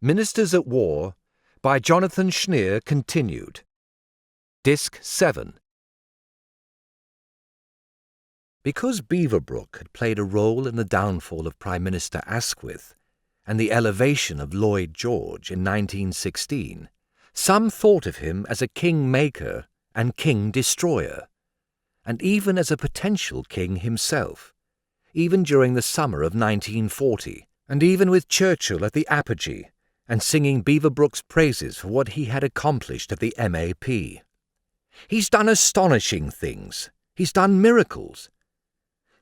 Ministers at War by Jonathan Schneer continued. Disc 7. Because Beaverbrook had played a role in the downfall of Prime Minister Asquith and the elevation of Lloyd George in 1916, some thought of him as a king-maker and king-destroyer, and even as a potential king himself, even during the summer of 1940, and even with Churchill at the apogee and singing Beaverbrook's praises for what he had accomplished at the MAP. "He's done astonishing things. He's done miracles."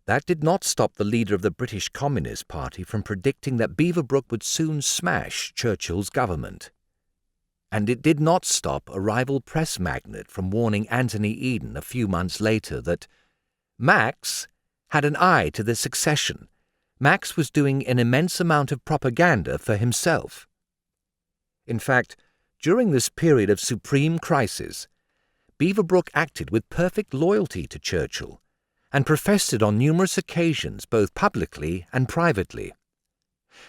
That did not stop the leader of the British Communist Party from predicting that Beaverbrook would soon smash Churchill's government. And it did not stop a rival press magnate from warning Anthony Eden a few months later that Max had an eye to the succession. Max was doing an immense amount of propaganda for himself. In fact, during this period of supreme crisis, Beaverbrook acted with perfect loyalty to Churchill and professed it on numerous occasions both publicly and privately.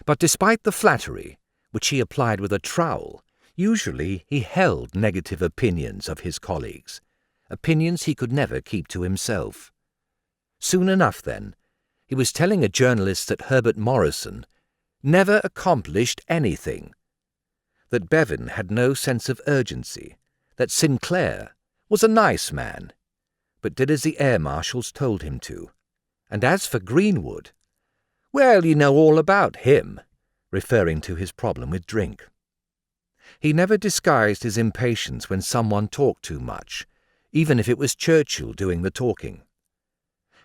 But despite the flattery, which he applied with a trowel, usually he held negative opinions of his colleagues, opinions he could never keep to himself. Soon enough, then, he was telling a journalist that Herbert Morrison never accomplished anything, that Bevan had no sense of urgency, that Sinclair was a nice man, but did as the air marshals told him to. And as for Greenwood, well, you know all about him, referring to his problem with drink. He never disguised his impatience when someone talked too much, even if it was Churchill doing the talking.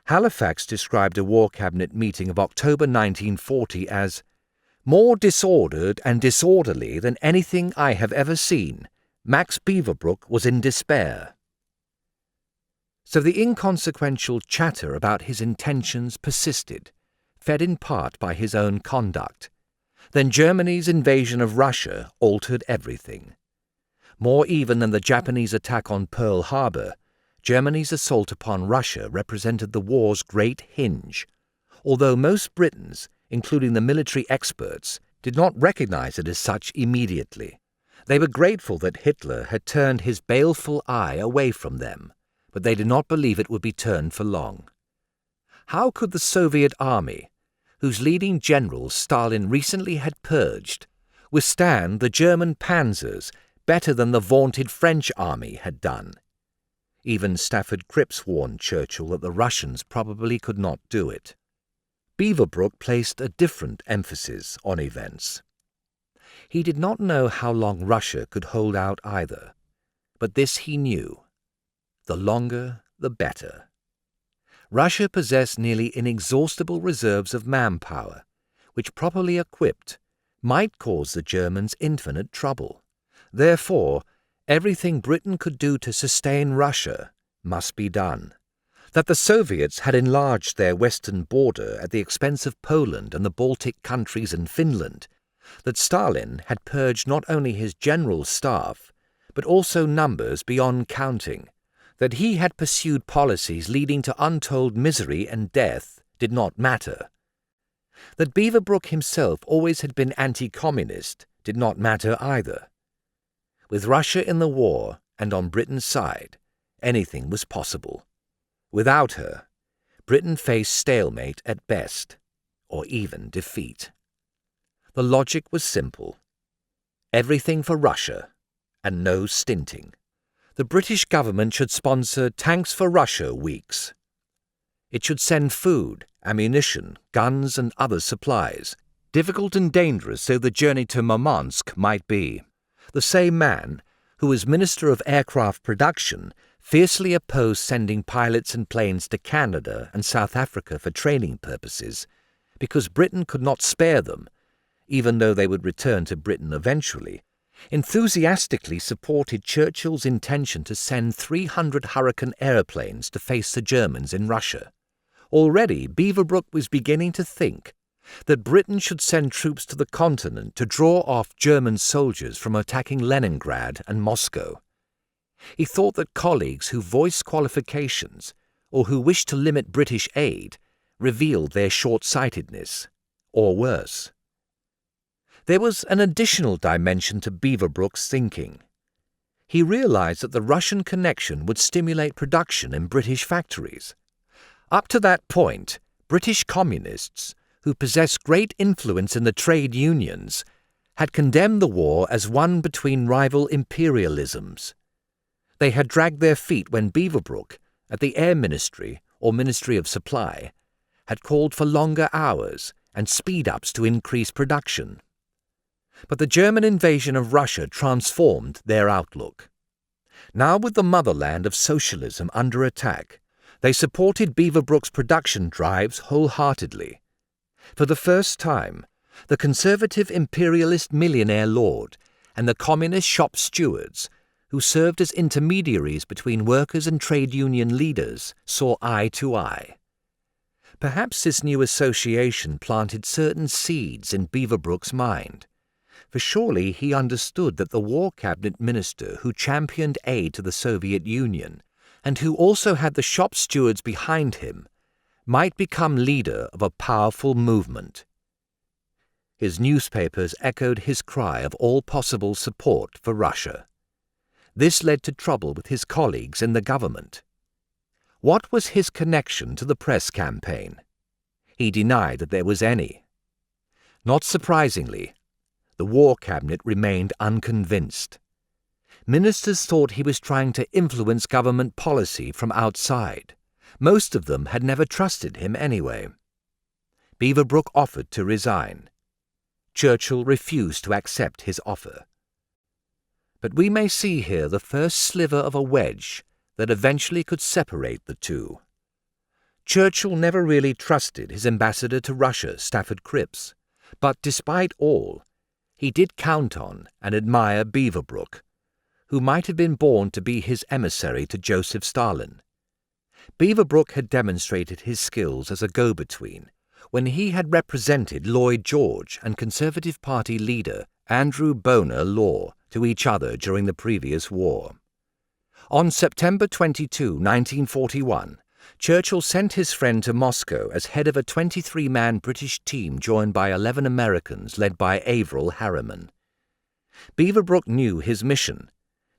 Halifax described a War Cabinet meeting of October 1940 as more disordered and disorderly than anything I have ever seen. Max Beaverbrook was in despair. So the inconsequential chatter about his intentions persisted, fed in part by his own conduct. Then Germany's invasion of Russia altered everything. More even than the Japanese attack on Pearl Harbor, Germany's assault upon Russia represented the war's great hinge, although most Britons, including the military experts, did not recognize it as such immediately. They were grateful that Hitler had turned his baleful eye away from them, but they did not believe it would be turned for long. How could the Soviet army, whose leading generals Stalin recently had purged, withstand the German panzers better than the vaunted French army had done? Even Stafford Cripps warned Churchill that the Russians probably could not do it. Beaverbrook placed a different emphasis on events. He did not know how long Russia could hold out either, but this he knew. The longer, the better. Russia possessed nearly inexhaustible reserves of manpower, which properly equipped might cause the Germans infinite trouble. Therefore, everything Britain could do to sustain Russia must be done. That the Soviets had enlarged their western border at the expense of Poland and the Baltic countries and Finland, that Stalin had purged not only his general staff, but also numbers beyond counting, that he had pursued policies leading to untold misery and death did not matter. That Beaverbrook himself always had been anti-communist did not matter either. With Russia in the war and on Britain's side, anything was possible. Without her, Britain faced stalemate at best, or even defeat. The logic was simple. Everything for Russia, and no stinting. The British government should sponsor Tanks for Russia weeks. It should send food, ammunition, guns and other supplies, difficult and dangerous though the journey to Murmansk might be. The same man, who was Minister of Aircraft Production, fiercely opposed sending pilots and planes to Canada and South Africa for training purposes, because Britain could not spare them, even though they would return to Britain eventually, enthusiastically supported Churchill's intention to send 300 Hurricane airplanes to face the Germans in Russia. Already Beaverbrook was beginning to think that Britain should send troops to the continent to draw off German soldiers from attacking Leningrad and Moscow. He thought that colleagues who voiced qualifications or who wished to limit British aid revealed their short-sightedness, or worse. There was an additional dimension to Beaverbrook's thinking. He realized that the Russian connection would stimulate production in British factories. Up to that point, British communists, who possessed great influence in the trade unions, had condemned the war as one between rival imperialisms. They had dragged their feet when Beaverbrook, at the Air Ministry or Ministry of Supply, had called for longer hours and speed-ups to increase production. But the German invasion of Russia transformed their outlook. Now, with the motherland of socialism under attack, they supported Beaverbrook's production drives wholeheartedly. For the first time, the conservative imperialist millionaire lord and the communist shop stewards, who served as intermediaries between workers and trade union leaders, saw eye to eye. Perhaps this new association planted certain seeds in Beaverbrook's mind, for surely he understood that the war cabinet minister who championed aid to the Soviet Union, and who also had the shop stewards behind him, might become leader of a powerful movement. His newspapers echoed his cry of all possible support for Russia. This led to trouble with his colleagues in the government. What was his connection to the press campaign? He denied that there was any. Not surprisingly, the war cabinet remained unconvinced. Ministers thought he was trying to influence government policy from outside. Most of them had never trusted him anyway. Beaverbrook offered to resign. Churchill refused to accept his offer. But we may see here the first sliver of a wedge that eventually could separate the two. Churchill never really trusted his ambassador to Russia, Stafford Cripps, but despite all, he did count on and admire Beaverbrook, who might have been born to be his emissary to Joseph Stalin. Beaverbrook had demonstrated his skills as a go-between when he had represented Lloyd George and Conservative Party leader Andrew Bonar Law to each other during the previous war. On September 22, 1941, Churchill sent his friend to Moscow as head of a 23-man British team joined by 11 Americans led by Averell Harriman. Beaverbrook knew his mission,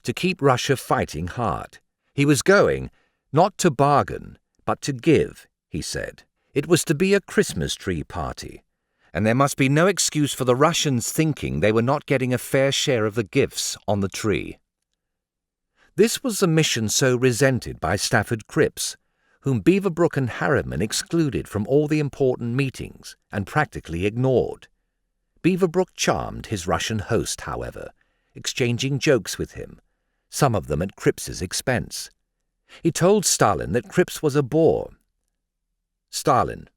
to keep Russia fighting hard. He was going, not to bargain, but to give, he said. It was to be a Christmas tree party, and there must be no excuse for the Russians thinking they were not getting a fair share of the gifts on the tree. This was the mission so resented by Stafford Cripps, whom Beaverbrook and Harriman excluded from all the important meetings and practically ignored. Beaverbrook charmed his Russian host, however, exchanging jokes with him, some of them at Cripps's expense. He told Stalin that Cripps was a bore. Stalin: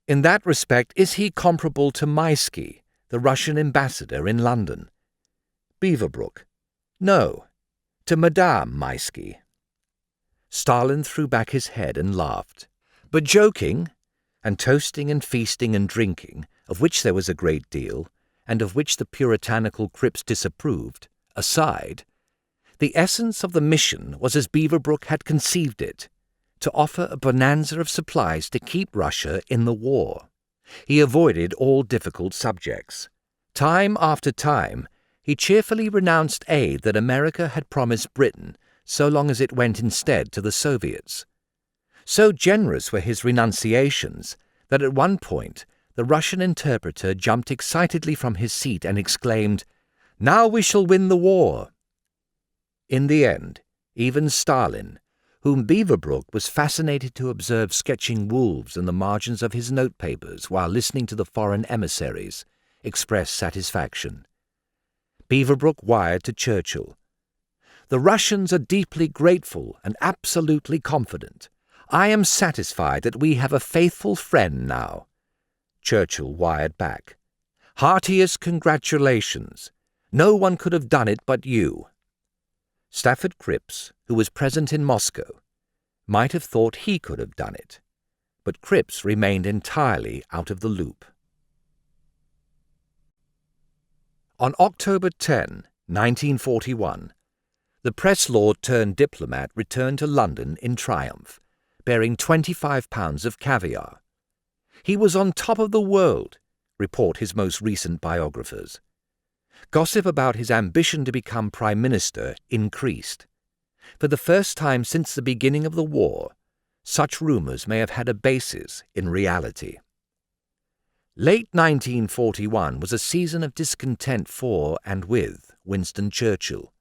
in that respect, is he comparable to Maisky, the Russian ambassador in London? Beaverbrook: no, to Madame Maisky. Stalin threw back his head and laughed. But joking, and toasting and feasting and drinking, of which there was a great deal, and of which the puritanical Cripps disapproved, aside, the essence of the mission was as Beaverbrook had conceived it, to offer a bonanza of supplies to keep Russia in the war. He avoided all difficult subjects. Time after time, he cheerfully renounced aid that America had promised Britain, so long as it went instead to the Soviets. So generous were his renunciations that at one point the Russian interpreter jumped excitedly from his seat and exclaimed, "Now we shall win the war!" In the end, even Stalin, whom Beaverbrook was fascinated to observe sketching wolves in the margins of his notepapers while listening to the foreign emissaries, expressed satisfaction. Beaverbrook wired to Churchill, "The Russians are deeply grateful and absolutely confident. I am satisfied that we have a faithful friend now." Churchill wired back, "Heartiest congratulations. No one could have done it but you." Stafford Cripps, who was present in Moscow, might have thought he could have done it, but Cripps remained entirely out of the loop. On October 10, 1941, the press lord turned diplomat returned to London in triumph, bearing £25 of caviar. He was on top of the world, report his most recent biographers. Gossip about his ambition to become Prime Minister increased. For the first time since the beginning of the war, such rumours may have had a basis in reality. Late 1941 was a season of discontent for and with Winston Churchill.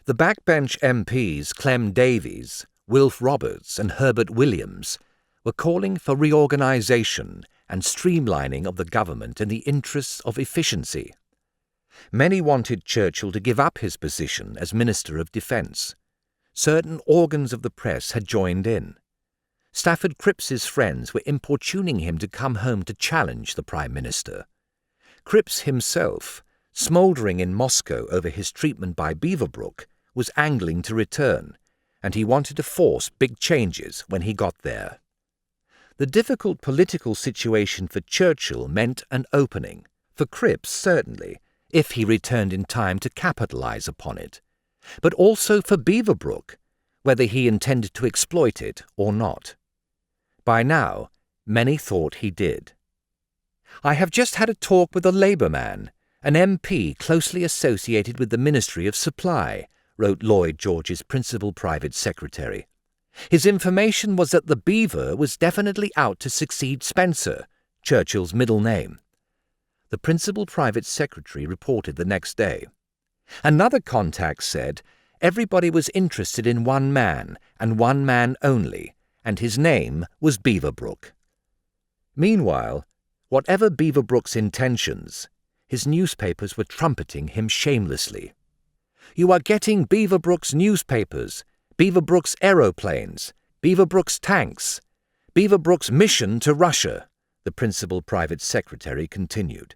The backbench MPs Clem Davies, Wilf Roberts and Herbert Williams were calling for reorganisation and streamlining of the government in the interests of efficiency. Many wanted Churchill to give up his position as Minister of Defence. Certain organs of the press had joined in. Stafford Cripps's friends were importuning him to come home to challenge the Prime Minister. Cripps himself, smouldering in Moscow over his treatment by Beaverbrook, was angling to return, and he wanted to force big changes when he got there. The difficult political situation for Churchill meant an opening, for Cripps certainly, if he returned in time to capitalise upon it, but also for Beaverbrook, whether he intended to exploit it or not. By now, many thought he did. "I have just had a talk with a Labour man, an MP closely associated with the Ministry of Supply," wrote Lloyd George's principal private secretary. "His information was that the Beaver was definitely out to succeed Spencer, Churchill's middle name." The principal private secretary reported the next day. Another contact said everybody was interested in one man, and one man only, and his name was Beaverbrook. Meanwhile, whatever Beaverbrook's intentions, his newspapers were trumpeting him shamelessly. "You are getting Beaverbrook's newspapers, Beaverbrook's aeroplanes, Beaverbrook's tanks, Beaverbrook's mission to Russia," the principal private secretary continued.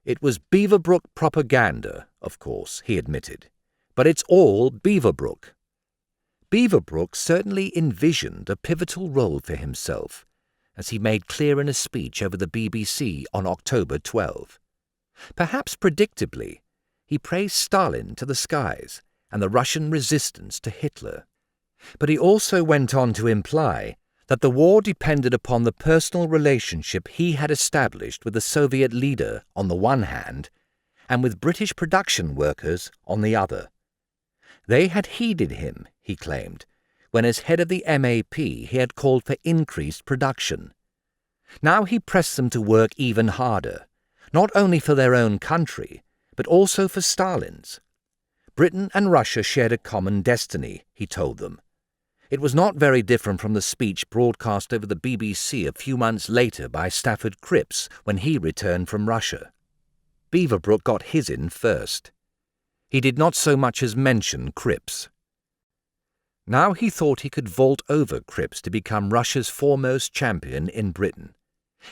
"It was Beaverbrook propaganda, of course," he admitted, "but it's all Beaverbrook." Beaverbrook certainly envisioned a pivotal role for himself, as he made clear in a speech over the BBC on October 12. Perhaps predictably, he praised Stalin to the skies and the Russian resistance to Hitler. But he also went on to imply that the war depended upon the personal relationship he had established with the Soviet leader on the one hand, and with British production workers on the other. They had heeded him, he claimed, when as head of the MAP he had called for increased production. Now he pressed them to work even harder, not only for their own country, but also for Stalin's. Britain and Russia shared a common destiny, he told them. It was not very different from the speech broadcast over the BBC a few months later by Stafford Cripps when he returned from Russia. Beaverbrook got his in first. He did not so much as mention Cripps. Now he thought he could vault over Cripps to become Russia's foremost champion in Britain.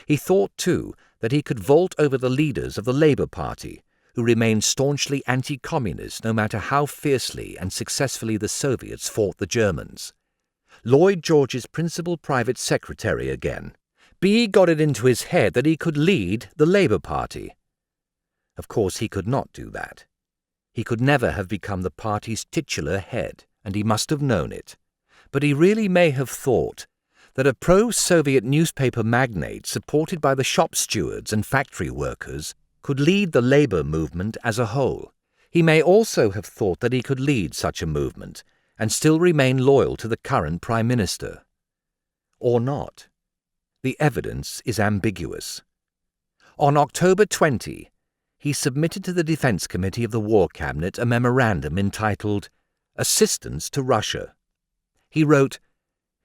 He thought, too, that he could vault over the leaders of the Labour Party, who remained staunchly anti-communist no matter how fiercely and successfully the Soviets fought the Germans. Lloyd George's principal private secretary again. B got it into his head that he could lead the Labour Party. Of course he could not do that. He could never have become the party's titular head, and he must have known it. But he really may have thought that a pro-Soviet newspaper magnate supported by the shop stewards and factory workers could lead the Labour movement as a whole. He may also have thought that he could lead such a movement and still remain loyal to the current Prime Minister. Or not. The evidence is ambiguous. On October 20, he submitted to the Defence Committee of the War Cabinet a memorandum entitled Assistance to Russia. He wrote,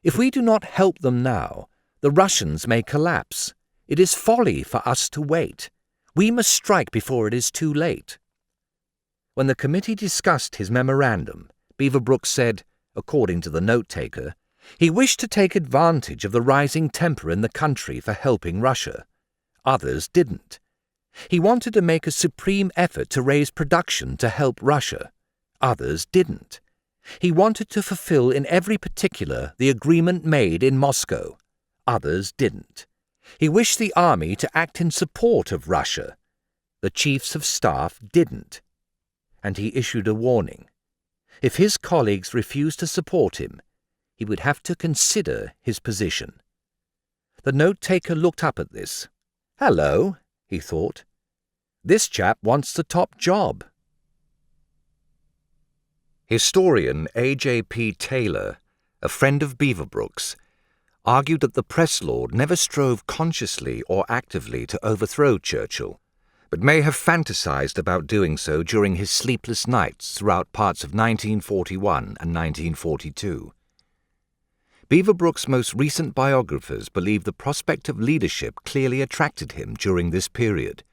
"If we do not help them now, the Russians may collapse. It is folly for us to wait. We must strike before it is too late." When the committee discussed his memorandum, Beaverbrook said, according to the note-taker, he wished to take advantage of the rising temper in the country for helping Russia. Others didn't. He wanted to make a supreme effort to raise production to help Russia. Others didn't. He wanted to fulfill in every particular the agreement made in Moscow. Others didn't. He wished the army to act in support of Russia. The chiefs of staff didn't. And he issued a warning. If his colleagues refused to support him, he would have to consider his position. The note-taker looked up at this. "Hello," he thought. "This chap wants the top job." Historian A.J.P. Taylor, a friend of Beaverbrook's, argued that the press lord never strove consciously or actively to overthrow Churchill, but may have fantasized about doing so during his sleepless nights throughout parts of 1941 and 1942. Beaverbrook's most recent biographers believe the prospect of leadership clearly attracted him during this period,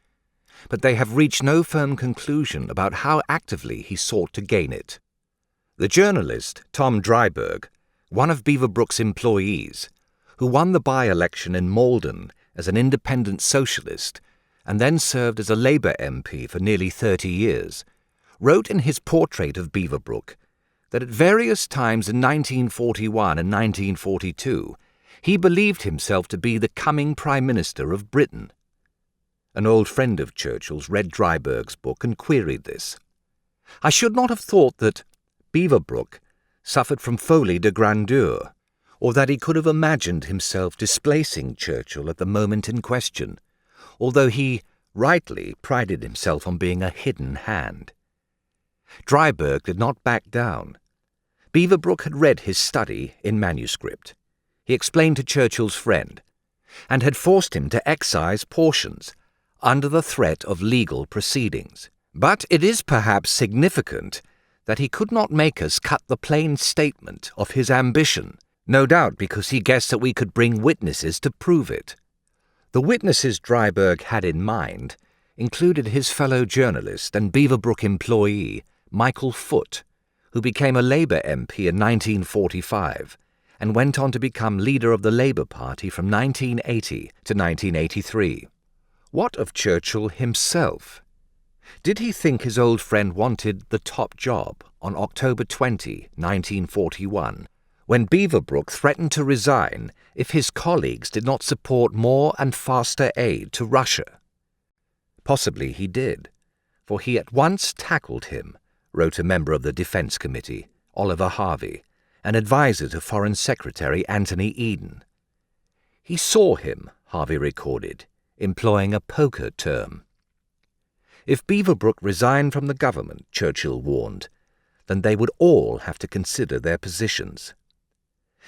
but they have reached no firm conclusion about how actively he sought to gain it. The journalist Tom Dryburgh, one of Beaverbrook's employees, who won the by-election in Malden as an independent socialist and then served as a Labour MP for nearly 30 years, wrote in his portrait of Beaverbrook that at various times in 1941 and 1942 he believed himself to be the coming Prime Minister of Britain. An old friend of Churchill's read Dryburgh's book and queried this. "I should not have thought that Beaverbrook suffered from folie de grandeur, or that he could have imagined himself displacing Churchill at the moment in question, although he rightly prided himself on being a hidden hand." Dryburgh did not back down. Beaverbrook had read his study in manuscript. He explained to Churchill's friend, and had forced him to excise portions, under the threat of legal proceedings. But it is perhaps significant that he could not make us cut the plain statement of his ambition, no doubt because he guessed that we could bring witnesses to prove it. The witnesses Dryburgh had in mind included his fellow journalist and Beaverbrook employee, Michael Foote, who became a Labour MP in 1945 and went on to become leader of the Labour Party from 1980 to 1983. What of Churchill himself? Did he think his old friend wanted the top job on October 20, 1941, when Beaverbrook threatened to resign if his colleagues did not support more and faster aid to Russia? Possibly he did, for he at once tackled him, wrote a member of the Defence Committee, Oliver Harvey, an advisor to Foreign Secretary Anthony Eden. He saw him, Harvey recorded, employing a poker term. If Beaverbrook resigned from the government, Churchill warned, then they would all have to consider their positions.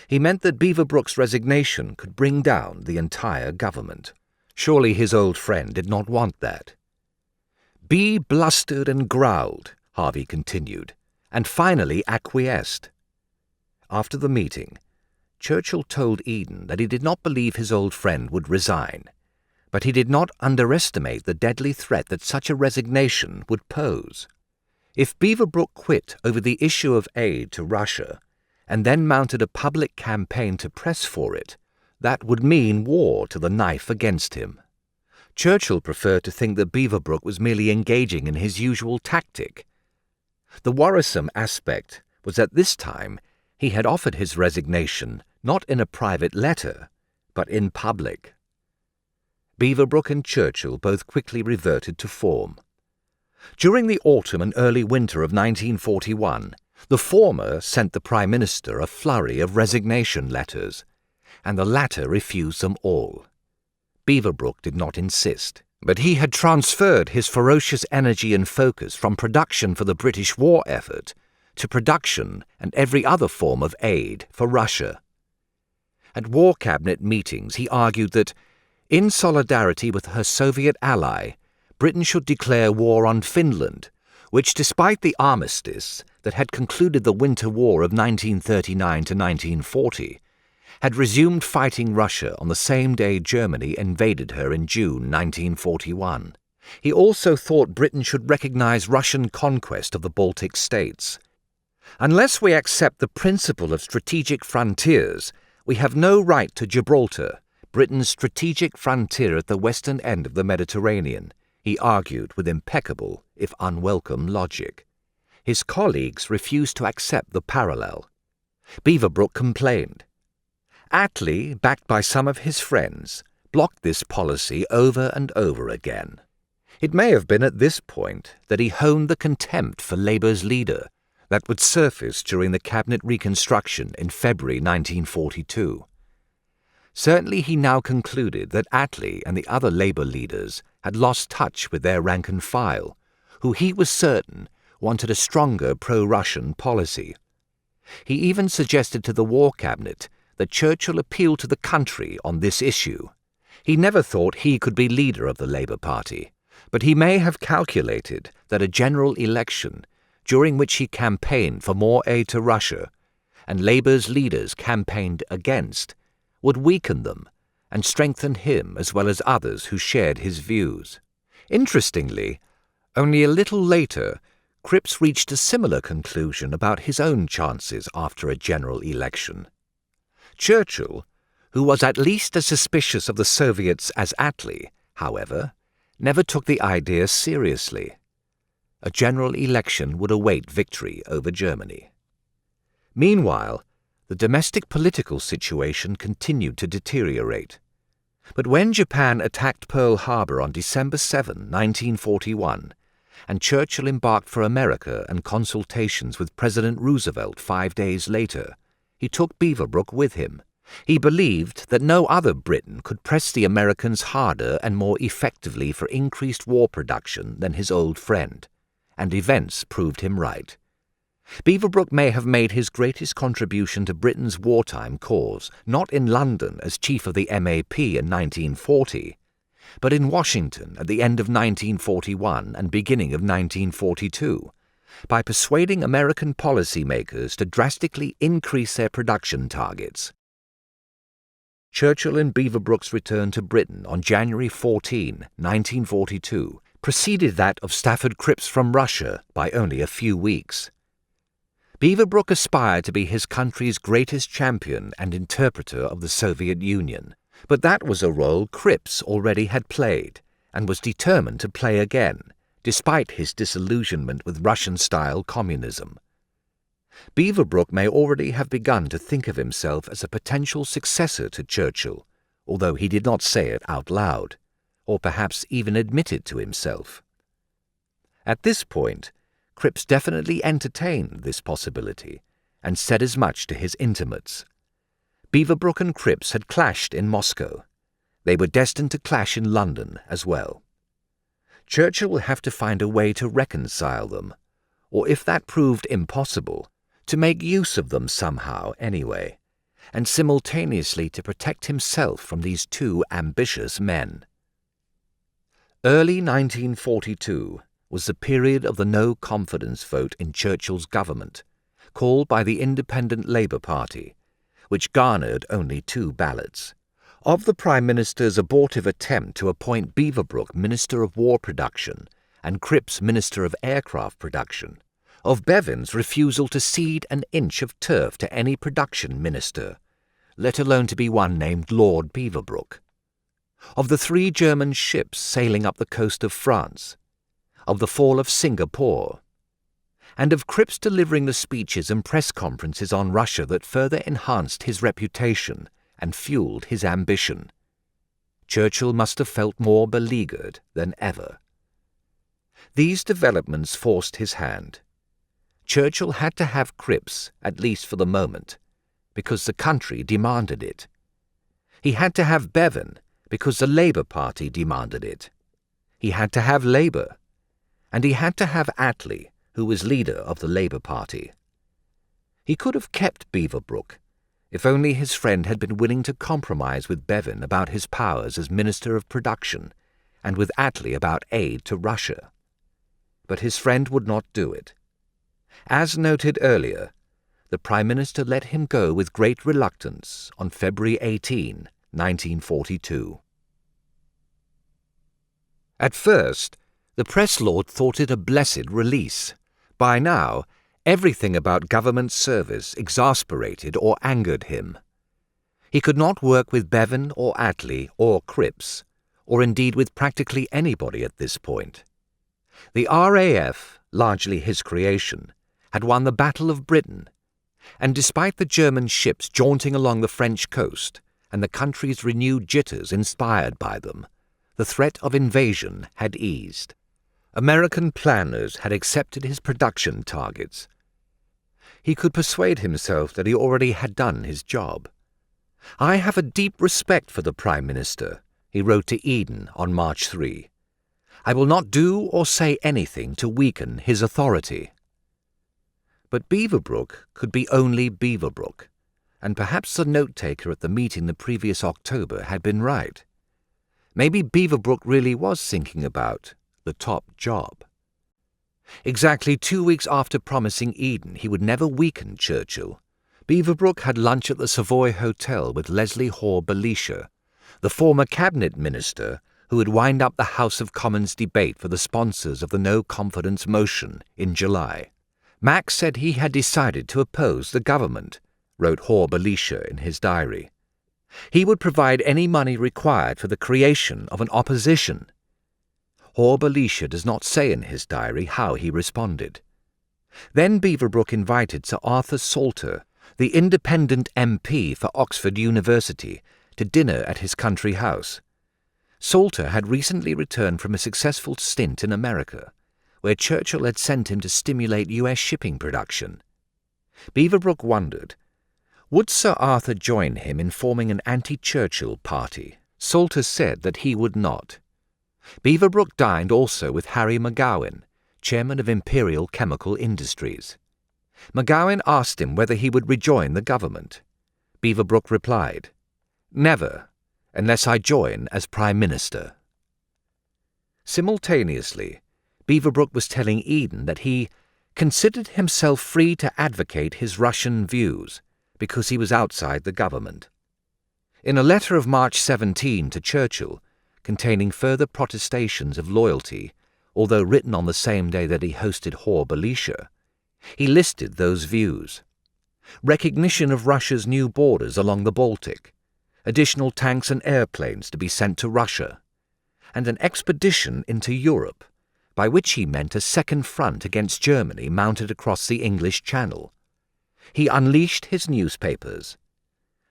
He meant that Beaverbrook's resignation could bring down the entire government. Surely his old friend did not want that. Bee blustered and growled, Harvey continued, and finally acquiesced. After the meeting, Churchill told Eden that he did not believe his old friend would resign, but he did not underestimate the deadly threat that such a resignation would pose. If Beaverbrook quit over the issue of aid to Russia and then mounted a public campaign to press for it, that would mean war to the knife against him. Churchill preferred to think that Beaverbrook was merely engaging in his usual tactic. The worrisome aspect was that this time he had offered his resignation not in a private letter, but in public. Beaverbrook and Churchill both quickly reverted to form. During the autumn and early winter of 1941, the former sent the Prime Minister a flurry of resignation letters, and the latter refused them all. Beaverbrook did not insist, but he had transferred his ferocious energy and focus from production for the British war effort to production and every other form of aid for Russia. At War Cabinet meetings he argued that, in solidarity with her Soviet ally, Britain should declare war on Finland, which, despite the armistice that had concluded the Winter War of 1939 to 1940, had resumed fighting Russia on the same day Germany invaded her in June 1941. He also thought Britain should recognize Russian conquest of the Baltic states. "Unless we accept the principle of strategic frontiers, we have no right to Gibraltar, Britain's strategic frontier at the western end of the Mediterranean," he argued with impeccable, if unwelcome, logic. His colleagues refused to accept the parallel. Beaverbrook complained. Attlee, backed by some of his friends, blocked this policy over and over again. It may have been at this point that he honed the contempt for Labour's leader that would surface during the cabinet reconstruction in February 1942. Certainly he now concluded that Attlee and the other Labour leaders had lost touch with their rank and file, who he was certain wanted a stronger pro-Russian policy. He even suggested to the War Cabinet that Churchill appeal to the country on this issue. He never thought he could be leader of the Labour Party, but he may have calculated that a general election, during which he campaigned for more aid to Russia, and Labour's leaders campaigned against, would weaken them and strengthen him as well as others who shared his views. Interestingly, only a little later, Cripps reached a similar conclusion about his own chances after a general election. Churchill, who was at least as suspicious of the Soviets as Attlee, however, never took the idea seriously. A general election would await victory over Germany. Meanwhile, the domestic political situation continued to deteriorate. But when Japan attacked Pearl Harbor on December 7, 1941, and Churchill embarked for America and consultations with President Roosevelt 5 days later, he took Beaverbrook with him. He believed that no other Briton could press the Americans harder and more effectively for increased war production than his old friend, and events proved him right. Beaverbrook may have made his greatest contribution to Britain's wartime cause not in London as chief of the MAP in 1940, but in Washington at the end of 1941 and beginning of 1942, by persuading American policymakers to drastically increase their production targets. Churchill and Beaverbrook's return to Britain on January 14, 1942, preceded that of Stafford Cripps from Russia by only a few weeks. Beaverbrook aspired to be his country's greatest champion and interpreter of the Soviet Union, but that was a role Cripps already had played, and was determined to play again, despite his disillusionment with Russian-style communism. Beaverbrook may already have begun to think of himself as a potential successor to Churchill, although he did not say it out loud, or perhaps even admit it to himself. At this point, Cripps definitely entertained this possibility, and said as much to his intimates. Beaverbrook and Cripps had clashed in Moscow. They were destined to clash in London as well. Churchill will have to find a way to reconcile them, or if that proved impossible, to make use of them somehow anyway, and simultaneously to protect himself from these two ambitious men. Early 1942 was the period of the no-confidence vote in Churchill's government, called by the Independent Labour Party, which garnered only 2 ballots. Of the Prime Minister's abortive attempt to appoint Beaverbrook Minister of War Production and Cripps Minister of Aircraft Production, of Bevan's refusal to cede an inch of turf to any production minister, let alone to be one named Lord Beaverbrook, of the 3 German ships sailing up the coast of France, of the fall of Singapore, and of Cripps delivering the speeches and press conferences on Russia that further enhanced his reputation and fueled his ambition. Churchill must have felt more beleaguered than ever. These developments forced his hand. Churchill had to have Cripps, at least for the moment, because the country demanded it. He had to have Bevan, because the Labour Party demanded it. He had to have Labour, and he had to have Attlee, who was leader of the Labour Party. He could have kept Beaverbrook, if only his friend had been willing to compromise with Bevan about his powers as Minister of Production, and with Attlee about aid to Russia. But his friend would not do it. As noted earlier, the Prime Minister let him go with great reluctance on February 18, 1942. At first, the Press Lord thought it a blessed release. By now, everything about government service exasperated or angered him. He could not work with Bevan or Attlee or Cripps, or indeed with practically anybody at this point. The RAF, largely his creation, had won the Battle of Britain, and despite the German ships jaunting along the French coast and the country's renewed jitters inspired by them, the threat of invasion had eased. American planners had accepted his production targets. He could persuade himself that he already had done his job. "I have a deep respect for the Prime Minister," he wrote to Eden on March 3, I will not do or say anything to weaken his authority. But Beaverbrook could be only Beaverbrook, and perhaps the note-taker at the meeting the previous October had been right. Maybe Beaverbrook really was thinking about the top job. Exactly 2 weeks after promising Eden he would never weaken Churchill, Beaverbrook had lunch at the Savoy Hotel with Leslie Hoare-Belisha, the former cabinet minister who would wind up the House of Commons debate for the sponsors of the no-confidence motion in July. Max said he had decided to oppose the government, wrote Hoare-Belisha in his diary. He would provide any money required for the creation of an opposition. Hoare-Belisha does not say in his diary how he responded. Then Beaverbrook invited Sir Arthur Salter, the independent MP for Oxford University, to dinner at his country house. Salter had recently returned from a successful stint in America, where Churchill had sent him to stimulate US shipping production. Beaverbrook wondered, would Sir Arthur join him in forming an anti-Churchill party? Salter said that he would not. Beaverbrook dined also with Harry McGowan, chairman of Imperial Chemical Industries. McGowan asked him whether he would rejoin the government. Beaverbrook replied, "Never, unless I join as Prime Minister." Simultaneously, Beaverbrook was telling Eden that he considered himself free to advocate his Russian views because he was outside the government. In a letter of March 17 to Churchill, containing further protestations of loyalty, although written on the same day that he hosted Hoare-Belisha, he listed those views: recognition of Russia's new borders along the Baltic, additional tanks and airplanes to be sent to Russia, and an expedition into Europe, by which he meant a second front against Germany mounted across the English Channel. He unleashed his newspapers.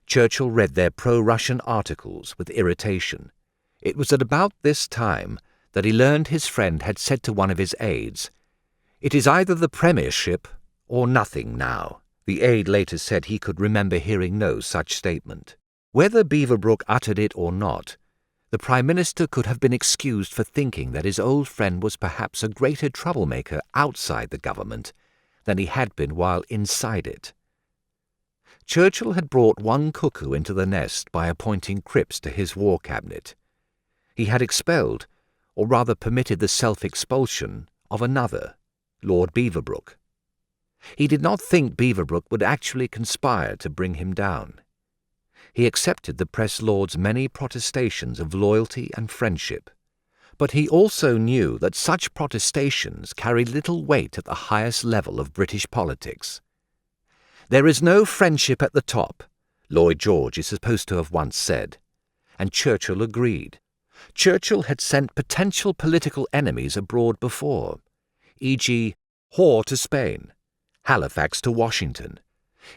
Churchill read their pro-Russian articles with irritation. It was at about this time that he learned his friend had said to one of his aides, "It is either the Premiership or nothing now." The aide later said he could remember hearing no such statement. Whether Beaverbrook uttered it or not, the Prime Minister could have been excused for thinking that his old friend was perhaps a greater troublemaker outside the government than he had been while inside it. Churchill had brought one cuckoo into the nest by appointing Cripps to his war cabinet. He had expelled, or rather permitted the self-expulsion, of another, Lord Beaverbrook. He did not think Beaverbrook would actually conspire to bring him down. He accepted the Press Lord's many protestations of loyalty and friendship, but he also knew that such protestations carried little weight at the highest level of British politics. "There is no friendship at the top," Lloyd George is supposed to have once said, and Churchill agreed. Churchill had sent potential political enemies abroad before, e.g. Hoare to Spain, Halifax to Washington.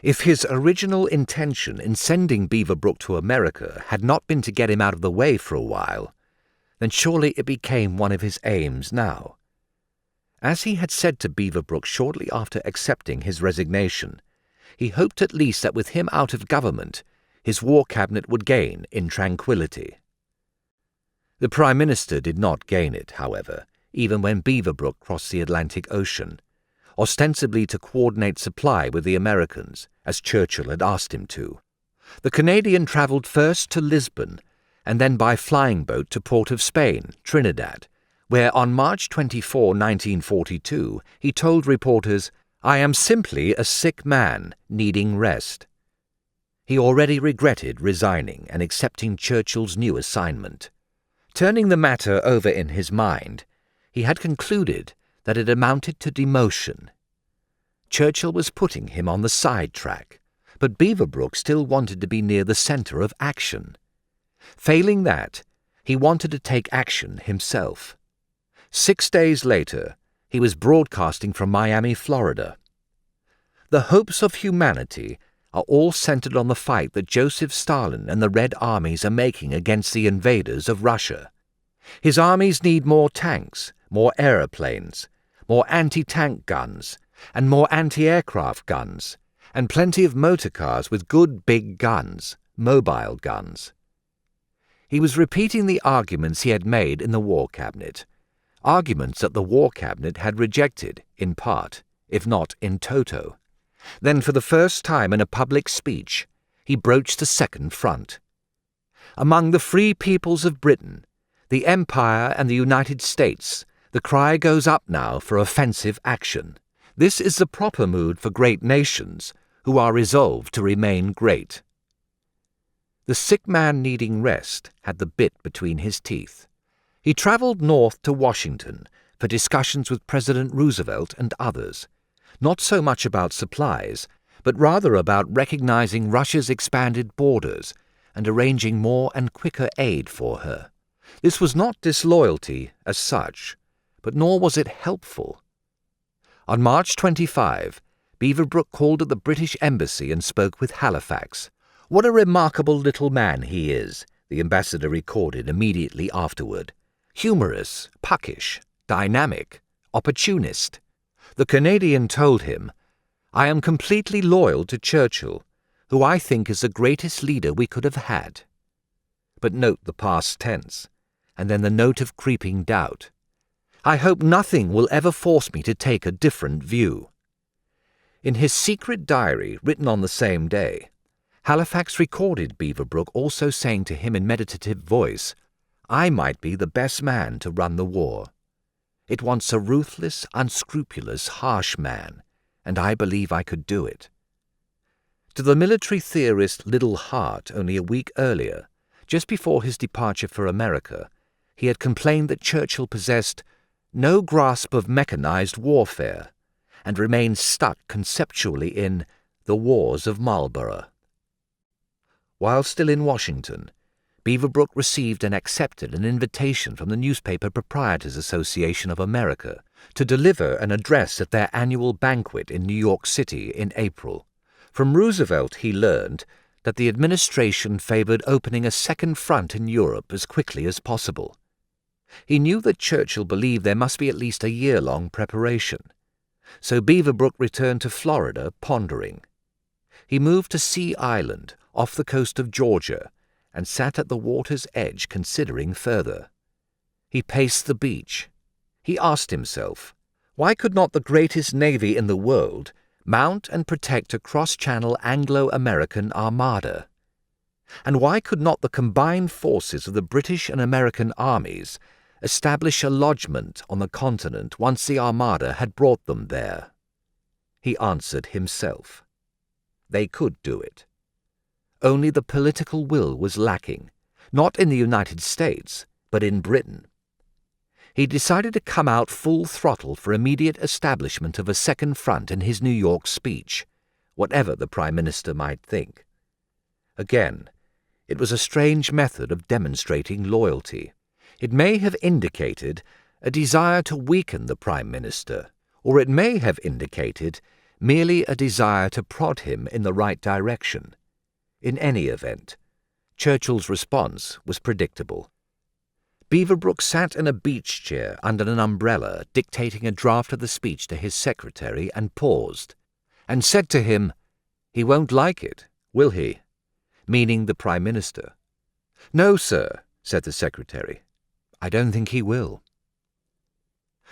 If his original intention in sending Beaverbrook to America had not been to get him out of the way for a while, then surely it became one of his aims now. As he had said to Beaverbrook shortly after accepting his resignation, he hoped at least that with him out of government, his war cabinet would gain in tranquillity. The Prime Minister did not gain it, however, even when Beaverbrook crossed the Atlantic Ocean, ostensibly to coordinate supply with the Americans, as Churchill had asked him to. The Canadian travelled first to Lisbon, and then by flying boat to Port of Spain, Trinidad, where on March 24, 1942, he told reporters, "I am simply a sick man needing rest." He already regretted resigning and accepting Churchill's new assignment. Turning the matter over in his mind, he had concluded that it amounted to demotion. Churchill was putting him on the side track, but Beaverbrook still wanted to be near the centre of action. Failing that, he wanted to take action himself. 6 days later, he was broadcasting from Miami, Florida. "The hopes of humanity are all centered on the fight that Joseph Stalin and the Red Armies are making against the invaders of Russia. His armies need more tanks, more aeroplanes, more anti-tank guns, and more anti-aircraft guns, and plenty of motor cars with good big guns, mobile guns." He was repeating the arguments he had made in the War Cabinet, arguments that the War Cabinet had rejected in part, if not in toto. Then for the first time in a public speech, he broached the second front. Among the free peoples of Britain, the Empire and the United States, the cry goes up now for offensive action. This is the proper mood for great nations who are resolved to remain great. The sick man needing rest had the bit between his teeth. He traveled north to Washington for discussions with President Roosevelt and others, not so much about supplies, but rather about recognizing Russia's expanded borders and arranging more and quicker aid for her. This was not disloyalty as such, but nor was it helpful. On March 25, Beaverbrook called at the British Embassy and spoke with Halifax. "What a remarkable little man he is," the ambassador recorded immediately afterward. "Humorous, puckish, dynamic, opportunist." The Canadian told him, "I am completely loyal to Churchill, who I think is the greatest leader we could have had." But note the past tense, and then the note of creeping doubt. "I hope nothing will ever force me to take a different view." In his secret diary, written on the same day, Halifax recorded Beaverbrook also saying to him in meditative voice, "I might be the best man to run the war. It wants a ruthless, unscrupulous, harsh man, and I believe I could do it." To the military theorist Liddell Hart only a week earlier, just before his departure for America, he had complained that Churchill possessed no grasp of mechanized warfare and remained stuck conceptually in the Wars of Marlborough. While still in Washington, Beaverbrook received and accepted an invitation from the Newspaper Proprietors Association of America to deliver an address at their annual banquet in New York City in April. From Roosevelt he learned that the administration favored opening a second front in Europe as quickly as possible. He knew that Churchill believed there must be at least a year-long preparation. So Beaverbrook returned to Florida pondering. He moved to Sea Island, off the coast of Georgia, and sat at the water's edge considering further. He paced the beach. He asked himself, why could not the greatest navy in the world mount and protect a cross-channel Anglo-American armada? And why could not the combined forces of the British and American armies establish a lodgment on the continent once the armada had brought them there? He answered himself. They could do it. Only the political will was lacking, not in the United States, but in Britain. He decided to come out full throttle for immediate establishment of a second front in his New York speech, whatever the Prime Minister might think. Again, it was a strange method of demonstrating loyalty. It may have indicated a desire to weaken the Prime Minister, or it may have indicated merely a desire to prod him in the right direction. In any event, Churchill's response was predictable. Beaverbrook sat in a beach chair under an umbrella dictating a draft of the speech to his secretary and paused, and said to him, "He won't like it, will he?" meaning the Prime Minister. "No, sir," said the secretary. "I don't think he will."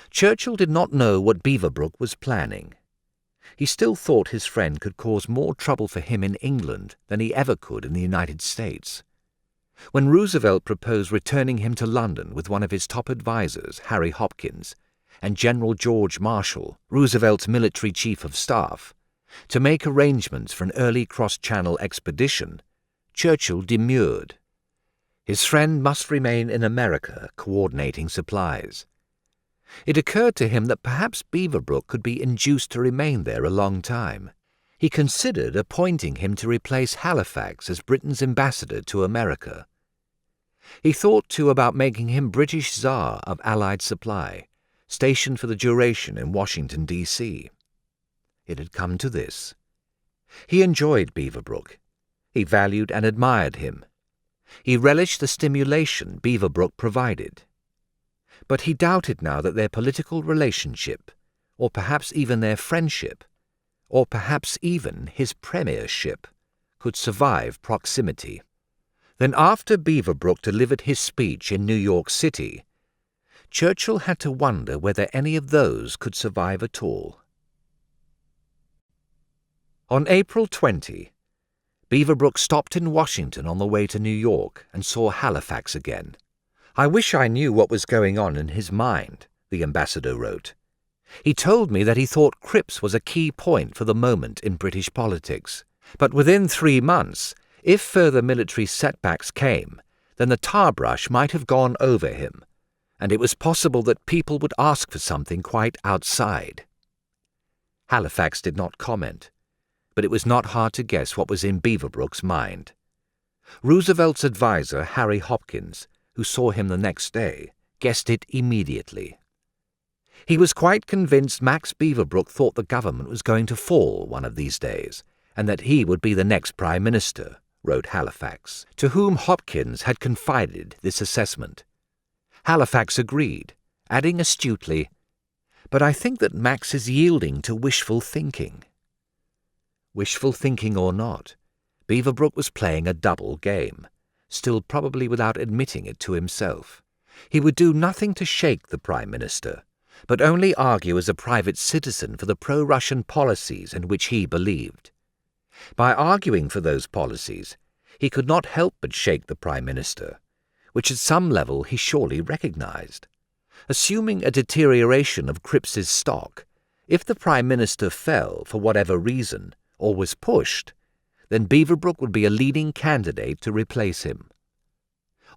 Churchill did not know what Beaverbrook was planning. He still thought his friend could cause more trouble for him in England than he ever could in the United States. When Roosevelt proposed returning him to London with one of his top advisers, Harry Hopkins, and General George Marshall, Roosevelt's military chief of staff, to make arrangements for an early cross-channel expedition, Churchill demurred. His friend must remain in America coordinating supplies. It occurred to him that perhaps Beaverbrook could be induced to remain there a long time. He considered appointing him to replace Halifax as Britain's ambassador to America. He thought, too, about making him British Tsar of Allied supply, stationed for the duration in Washington, D.C. It had come to this. He enjoyed Beaverbrook. He valued and admired him. He relished the stimulation Beaverbrook provided. But he doubted now that their political relationship, or perhaps even their friendship, or perhaps even his premiership, could survive proximity. Then after Beaverbrook delivered his speech in New York City, Churchill had to wonder whether any of those could survive at all. On April 20, Beaverbrook stopped in Washington on the way to New York and saw Halifax again. "I wish I knew what was going on in his mind," the ambassador wrote. "He told me that he thought Cripps was a key point for the moment in British politics. But within 3 months, if further military setbacks came, then the tar brush might have gone over him, and it was possible that people would ask for something quite outside." Halifax did not comment, but it was not hard to guess what was in Beaverbrook's mind. Roosevelt's adviser, Harry Hopkins, who saw him the next day, guessed it immediately. He was quite convinced Max Beaverbrook thought the government was going to fall one of these days, and that he would be the next Prime Minister, wrote Halifax, to whom Hopkins had confided this assessment. Halifax agreed, adding astutely, "But I think that Max is yielding to wishful thinking." Wishful thinking or not, Beaverbrook was playing a double game, still probably without admitting it to himself. He would do nothing to shake the Prime Minister, but only argue as a private citizen for the pro-Russian policies in which he believed. By arguing for those policies, he could not help but shake the Prime Minister, which at some level he surely recognized. Assuming a deterioration of Cripps's stock, if the Prime Minister fell for whatever reason, or was pushed, then Beaverbrook would be a leading candidate to replace him.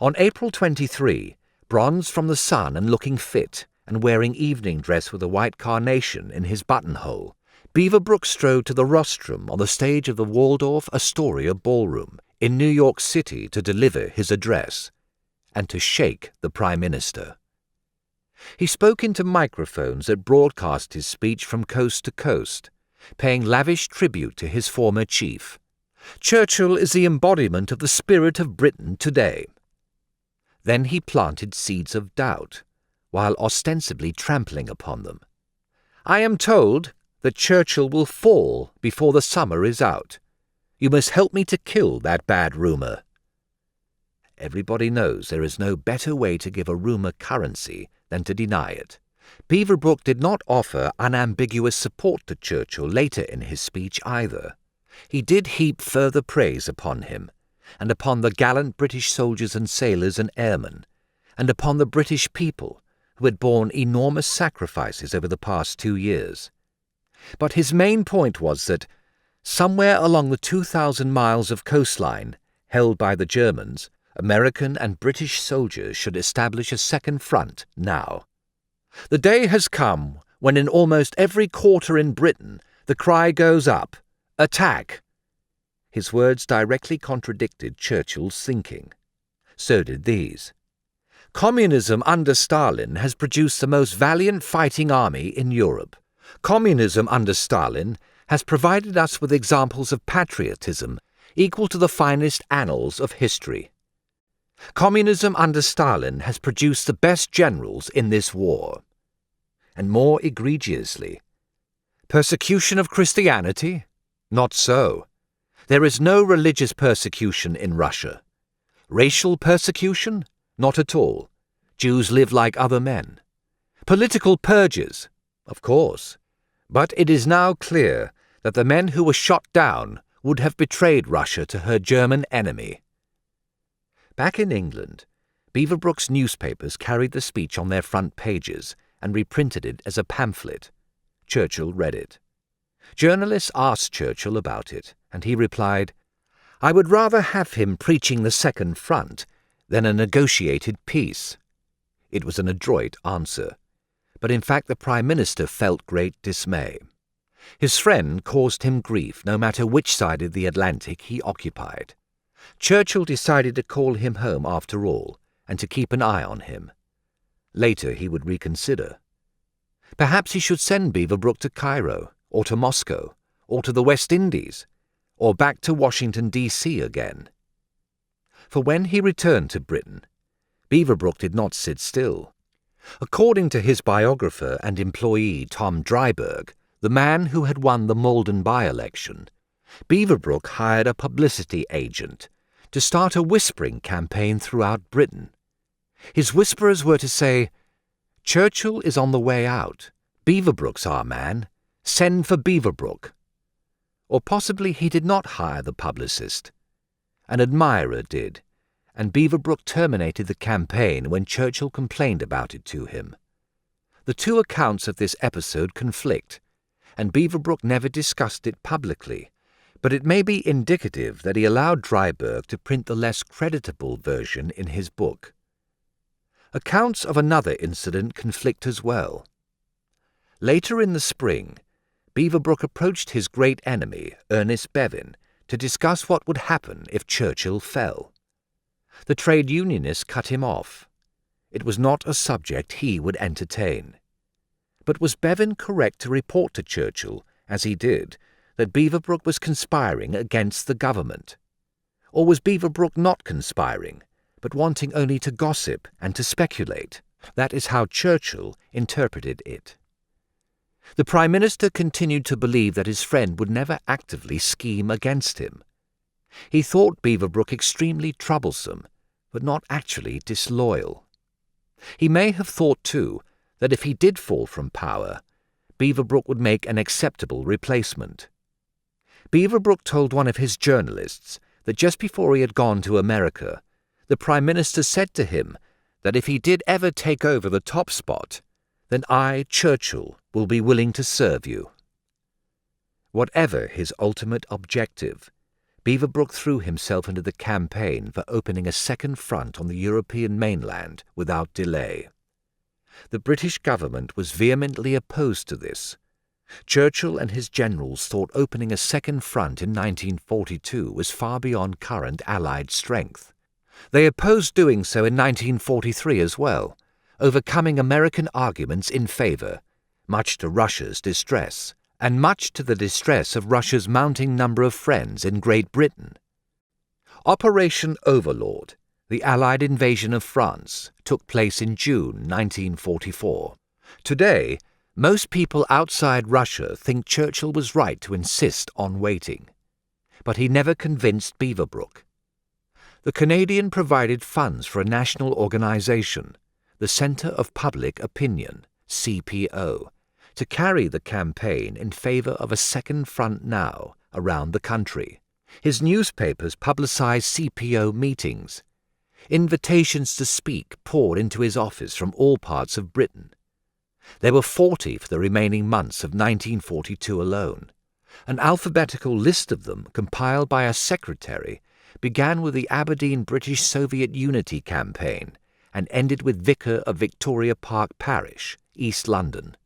On April 23, bronzed from the sun and looking fit, and wearing evening dress with a white carnation in his buttonhole, Beaverbrook strode to the rostrum on the stage of the Waldorf Astoria Ballroom in New York City to deliver his address, and to shake the Prime Minister. He spoke into microphones that broadcast his speech from coast to coast, paying lavish tribute to his former chief. "Churchill is the embodiment of the spirit of Britain today." Then he planted seeds of doubt, while ostensibly trampling upon them. "I am told that Churchill will fall before the summer is out. You must help me to kill that bad rumour." Everybody knows there is no better way to give a rumour currency than to deny it. Beaverbrook did not offer unambiguous support to Churchill later in his speech either. He did heap further praise upon him, and upon the gallant British soldiers and sailors and airmen, and upon the British people, who had borne enormous sacrifices over the past 2 years. But his main point was that, somewhere along the 2,000 miles of coastline held by the Germans, American and British soldiers should establish a second front now. "The day has come when in almost every quarter in Britain the cry goes up, 'Attack!'" His words directly contradicted Churchill's thinking. So did these. "Communism under Stalin has produced the most valiant fighting army in Europe. Communism under Stalin has provided us with examples of patriotism equal to the finest annals of history. Communism under Stalin has produced the best generals in this war." And more egregiously, "Persecution of Christianity? Not so. There is no religious persecution in Russia. Racial persecution? Not at all. Jews live like other men. Political purges? Of course. But it is now clear that the men who were shot down would have betrayed Russia to her German enemy." Back in England, Beaverbrook's newspapers carried the speech on their front pages and reprinted it as a pamphlet. Churchill read it. Journalists asked Churchill about it, and he replied, "I would rather have him preaching the second front than a negotiated peace." It was an adroit answer, but in fact the Prime Minister felt great dismay. His friend caused him grief no matter which side of the Atlantic he occupied. Churchill decided to call him home after all, and to keep an eye on him. Later he would reconsider. Perhaps he should send Beaverbrook to Cairo, or to Moscow, or to the West Indies, or back to Washington, D.C. again. For when he returned to Britain, Beaverbrook did not sit still. According to his biographer and employee Tom Dryburgh, the man who had won the Malden by-election, Beaverbrook hired a publicity agent to start a whispering campaign throughout Britain. His whisperers were to say, Churchill is on the way out. Beaverbrook's our man. Send for Beaverbrook. Or possibly he did not hire the publicist. An admirer did, and Beaverbrook terminated the campaign when Churchill complained about it to him. The two accounts of this episode conflict, and Beaverbrook never discussed it publicly, but it may be indicative that he allowed Dryburgh to print the less creditable version in his book. Accounts of another incident conflict as well. Later in the spring, Beaverbrook approached his great enemy, Ernest Bevin, to discuss what would happen if Churchill fell. The trade unionists cut him off. It was not a subject he would entertain. But was Bevin correct to report to Churchill, as he did, that Beaverbrook was conspiring against the government? Or was Beaverbrook not conspiring, but wanting only to gossip and to speculate? That is how Churchill interpreted it. The Prime Minister continued to believe that his friend would never actively scheme against him. He thought Beaverbrook extremely troublesome, but not actually disloyal. He may have thought, too, that if he did fall from power, Beaverbrook would make an acceptable replacement. Beaverbrook told one of his journalists that just before he had gone to America, the Prime Minister said to him that if he did ever take over the top spot, then I, Churchill, will be willing to serve you. Whatever his ultimate objective, Beaverbrook threw himself into the campaign for opening a second front on the European mainland without delay. The British government was vehemently opposed to this. Churchill and his generals thought opening a second front in 1942 was far beyond current Allied strength. They opposed doing so in 1943 as well, overcoming American arguments in favour, much to Russia's distress, and much to the distress of Russia's mounting number of friends in Great Britain. Operation Overlord, the Allied invasion of France, took place in June 1944. Today, most people outside Russia think Churchill was right to insist on waiting, but he never convinced Beaverbrook. The Canadian provided funds for a national organisation, the Centre of Public Opinion, CPO, to carry the campaign in favour of a second front now around the country. His newspapers publicised CPO meetings. Invitations to speak poured into his office from all parts of Britain. There were 40 for the remaining months of 1942 alone. An alphabetical list of them, compiled by a secretary, began with the Aberdeen British-Soviet Unity Campaign and ended with Vicar of Victoria Park Parish, East London.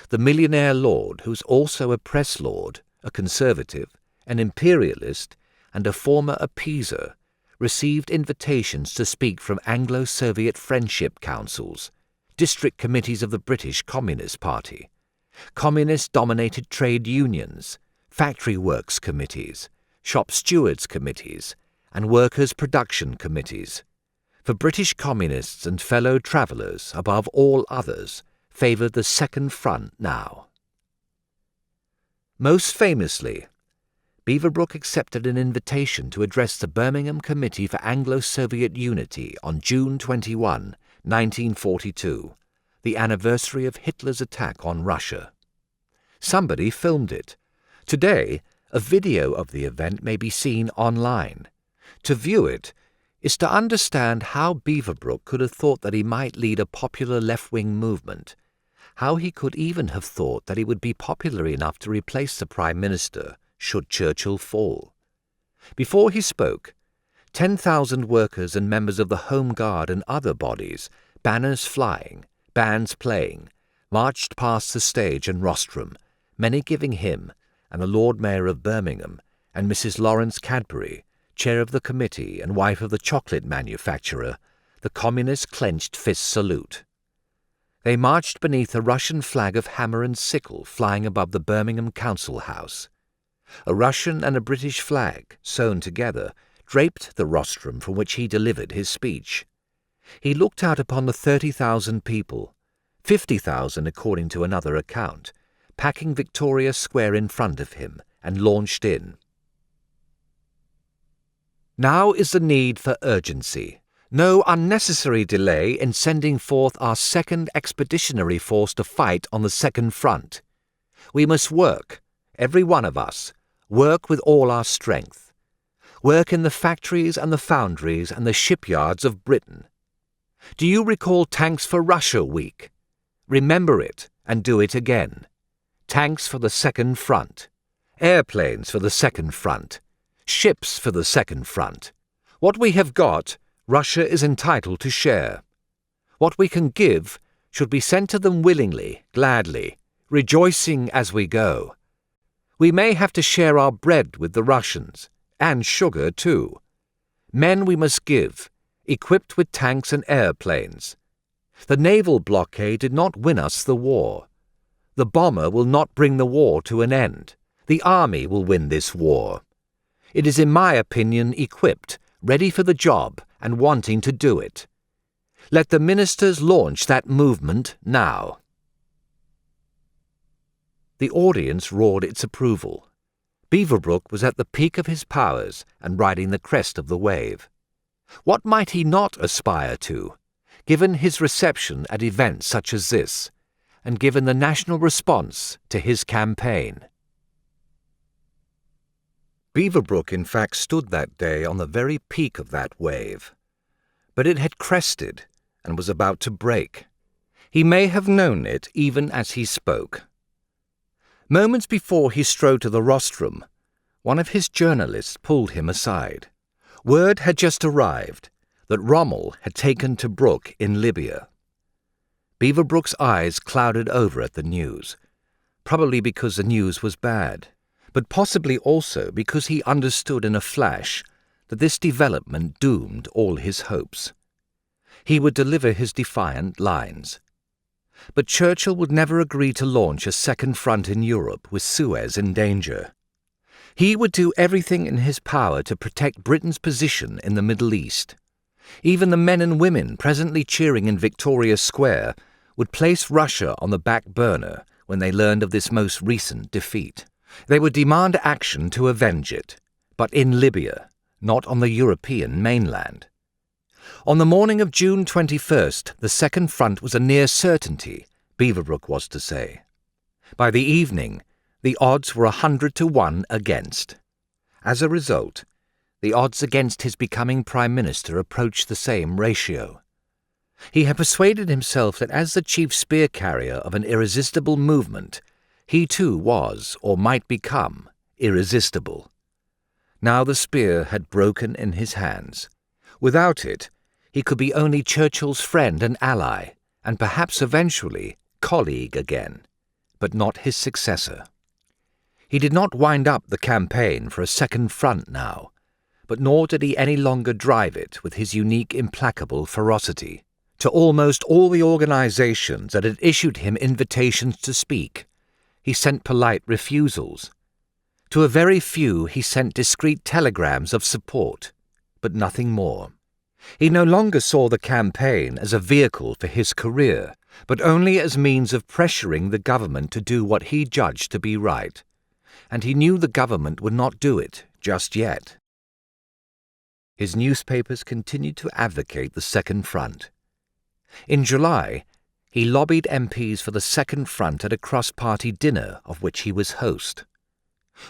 The millionaire lord, who's also a press lord, a conservative, an imperialist, and a former appeaser, received invitations to speak from Anglo-Soviet friendship councils, district committees of the British Communist Party, communist-dominated trade unions, factory works committees, shop stewards committees, and workers' production committees. For British communists and fellow travellers, above all others, favoured the second front now. Most famously, Beaverbrook accepted an invitation to address the Birmingham Committee for Anglo-Soviet Unity on June 21, 1942, the anniversary of Hitler's attack on Russia. Somebody filmed it. Today, a video of the event may be seen online. To view it is to understand how Beaverbrook could have thought that he might lead a popular left-wing movement, how he could even have thought that he would be popular enough to replace the Prime Minister should Churchill fall. Before he spoke, 10,000 workers and members of the Home Guard and other bodies, banners flying, bands playing, marched past the stage and rostrum, many giving him, and the Lord Mayor of Birmingham, and Mrs. Lawrence Cadbury, chair of the committee and wife of the chocolate manufacturer, the communist clenched fist salute. They marched beneath a Russian flag of hammer and sickle flying above the Birmingham Council House. A Russian and a British flag, sewn together, draped the rostrum from which he delivered his speech. He looked out upon the 30,000 people, 50,000 according to another account, packing Victoria Square in front of him, and launched in. Now is the need for urgency. No unnecessary delay in sending forth our second expeditionary force to fight on the second front. We must work, every one of us, work with all our strength. Work in the factories and the foundries and the shipyards of Britain. Do you recall Tanks for Russia Week? Remember it and do it again. Tanks for the second front. Airplanes for the second front. Ships for the second front. What we have got, Russia is entitled to share. What we can give should be sent to them willingly, gladly, rejoicing as we go. We may have to share our bread with the Russians, and sugar too. Men we must give, equipped with tanks and airplanes. The naval blockade did not win us the war. The bomber will not bring the war to an end. The army will win this war. It is, in my opinion, equipped, ready for the job, and wanting to do it. Let the ministers launch that movement now. The audience roared its approval. Beaverbrook was at the peak of his powers and riding the crest of the wave. What might he not aspire to, given his reception at events such as this, and given the national response to his campaign? Beaverbrook in fact stood that day on the very peak of that wave. But it had crested and was about to break. He may have known it even as he spoke. Moments before he strode to the rostrum, one of his journalists pulled him aside. Word had just arrived that Rommel had taken Tobruk in Libya. Beaverbrook's eyes clouded over at the news, probably because the news was bad, but possibly also because he understood in a flash that this development doomed all his hopes. He would deliver his defiant lines. But Churchill would never agree to launch a second front in Europe with Suez in danger. He would do everything in his power to protect Britain's position in the Middle East. Even the men and women presently cheering in Victoria Square would place Russia on the back burner when they learned of this most recent defeat. They would demand action to avenge it, but in Libya, not on the European mainland. On the morning of June 21st, the second front was a near certainty, Beaverbrook was to say. By the evening, the odds were 100 to 1 against. As a result, the odds against his becoming Prime Minister approached the same ratio. He had persuaded himself that as the chief spear-carrier of an irresistible movement, he too was, or might become, irresistible. Now the spear had broken in his hands. Without it, he could be only Churchill's friend and ally, and perhaps eventually colleague again, but not his successor. He did not wind up the campaign for a second front now, but nor did he any longer drive it with his unique implacable ferocity. To almost all the organizations that had issued him invitations to speak, he sent polite refusals. To a very few he sent discreet telegrams of support, but nothing more. He no longer saw the campaign as a vehicle for his career, but only as means of pressuring the government to do what he judged to be right, and he knew the government would not do it just yet. His newspapers continued to advocate the second front. In July, he lobbied MPs for the second front at a cross-party dinner of which he was host.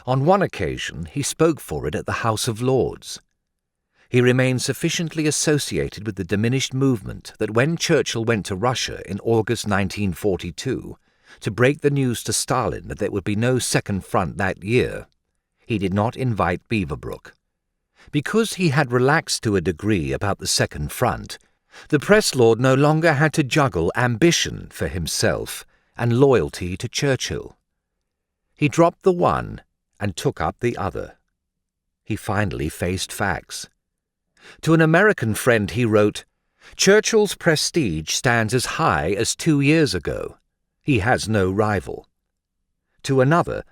On one occasion, he spoke for it at the House of Lords. He remained sufficiently associated with the diminished movement that when Churchill went to Russia in August 1942 to break the news to Stalin that there would be no second front that year, he did not invite Beaverbrook. Because he had relaxed to a degree about the second front, the press lord no longer had to juggle ambition for himself and loyalty to Churchill. He dropped the one and took up the other. He finally faced facts. To an American friend he wrote, "Churchill's prestige stands as high as 2 years ago. He has no rival." To another,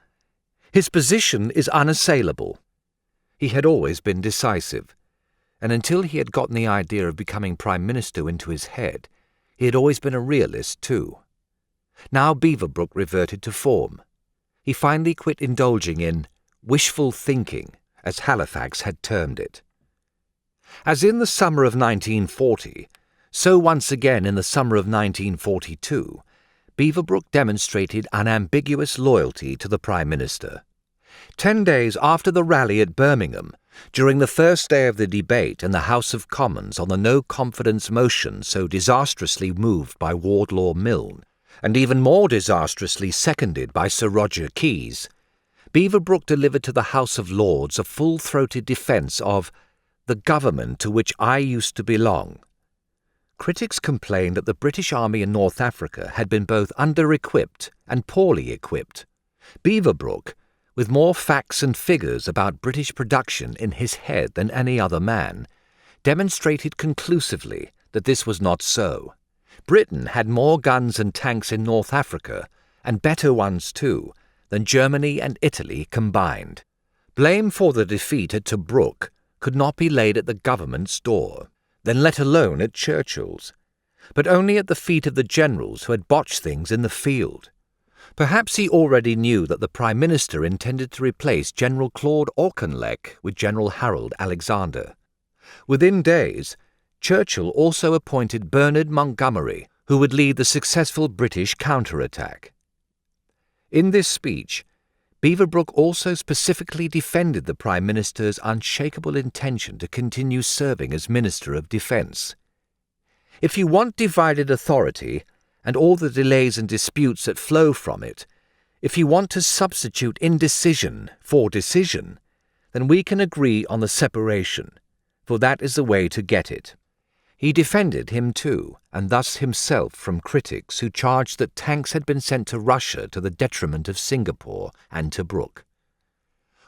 "His position is unassailable." He had always been decisive, and until he had gotten the idea of becoming Prime Minister into his head, he had always been a realist too. Now Beaverbrook reverted to form. He finally quit indulging in wishful thinking, as Halifax had termed it. As in the summer of 1940, so once again in the summer of 1942, Beaverbrook demonstrated unambiguous loyalty to the Prime Minister. 10 days after the rally at Birmingham, during the first day of the debate in the House of Commons on the no-confidence motion so disastrously moved by Wardlaw Milne, and even more disastrously seconded by Sir Roger Keyes, Beaverbrook delivered to the House of Lords a full-throated defence of the government to which I used to belong. Critics complained that the British Army in North Africa had been both under-equipped and poorly equipped. Beaverbrook, with more facts and figures about British production in his head than any other man, demonstrated conclusively that this was not so. Britain had more guns and tanks in North Africa, and better ones too, than Germany and Italy combined. Blame for the defeat at Tobruk could not be laid at the government's door, then let alone at Churchill's, but only at the feet of the generals who had botched things in the field. Perhaps he already knew that the Prime Minister intended to replace General Claude Auchinleck with General Harold Alexander. Within days, Churchill also appointed Bernard Montgomery, who would lead the successful British counterattack. In this speech, Beaverbrook also specifically defended the Prime Minister's unshakable intention to continue serving as Minister of Defence. If you want divided authority, and all the delays and disputes that flow from it, if you want to substitute indecision for decision, then we can agree on the separation, for that is the way to get it. He defended him too, and thus himself from critics who charged that tanks had been sent to Russia to the detriment of Singapore and Tobruk.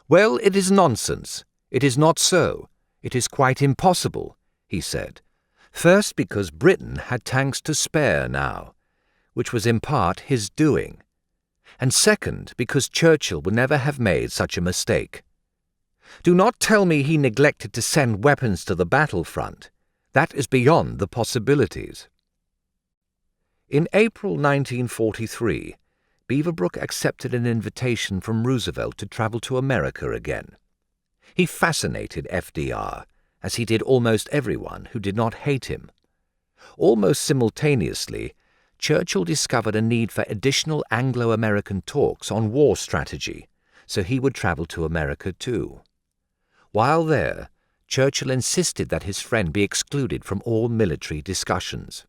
Well, it is nonsense. It is not so. It is quite impossible, he said. First, because Britain had tanks to spare now, which was in part his doing, and second, because Churchill would never have made such a mistake. Do not tell me he neglected to send weapons to the battlefront. That is beyond the possibilities. In April 1943, Beaverbrook accepted an invitation from Roosevelt to travel to America again. He fascinated FDR, as he did almost everyone who did not hate him. Almost simultaneously, Churchill discovered a need for additional Anglo-American talks on war strategy, so he would travel to America too. While there, Churchill insisted that his friend be excluded from all military discussions.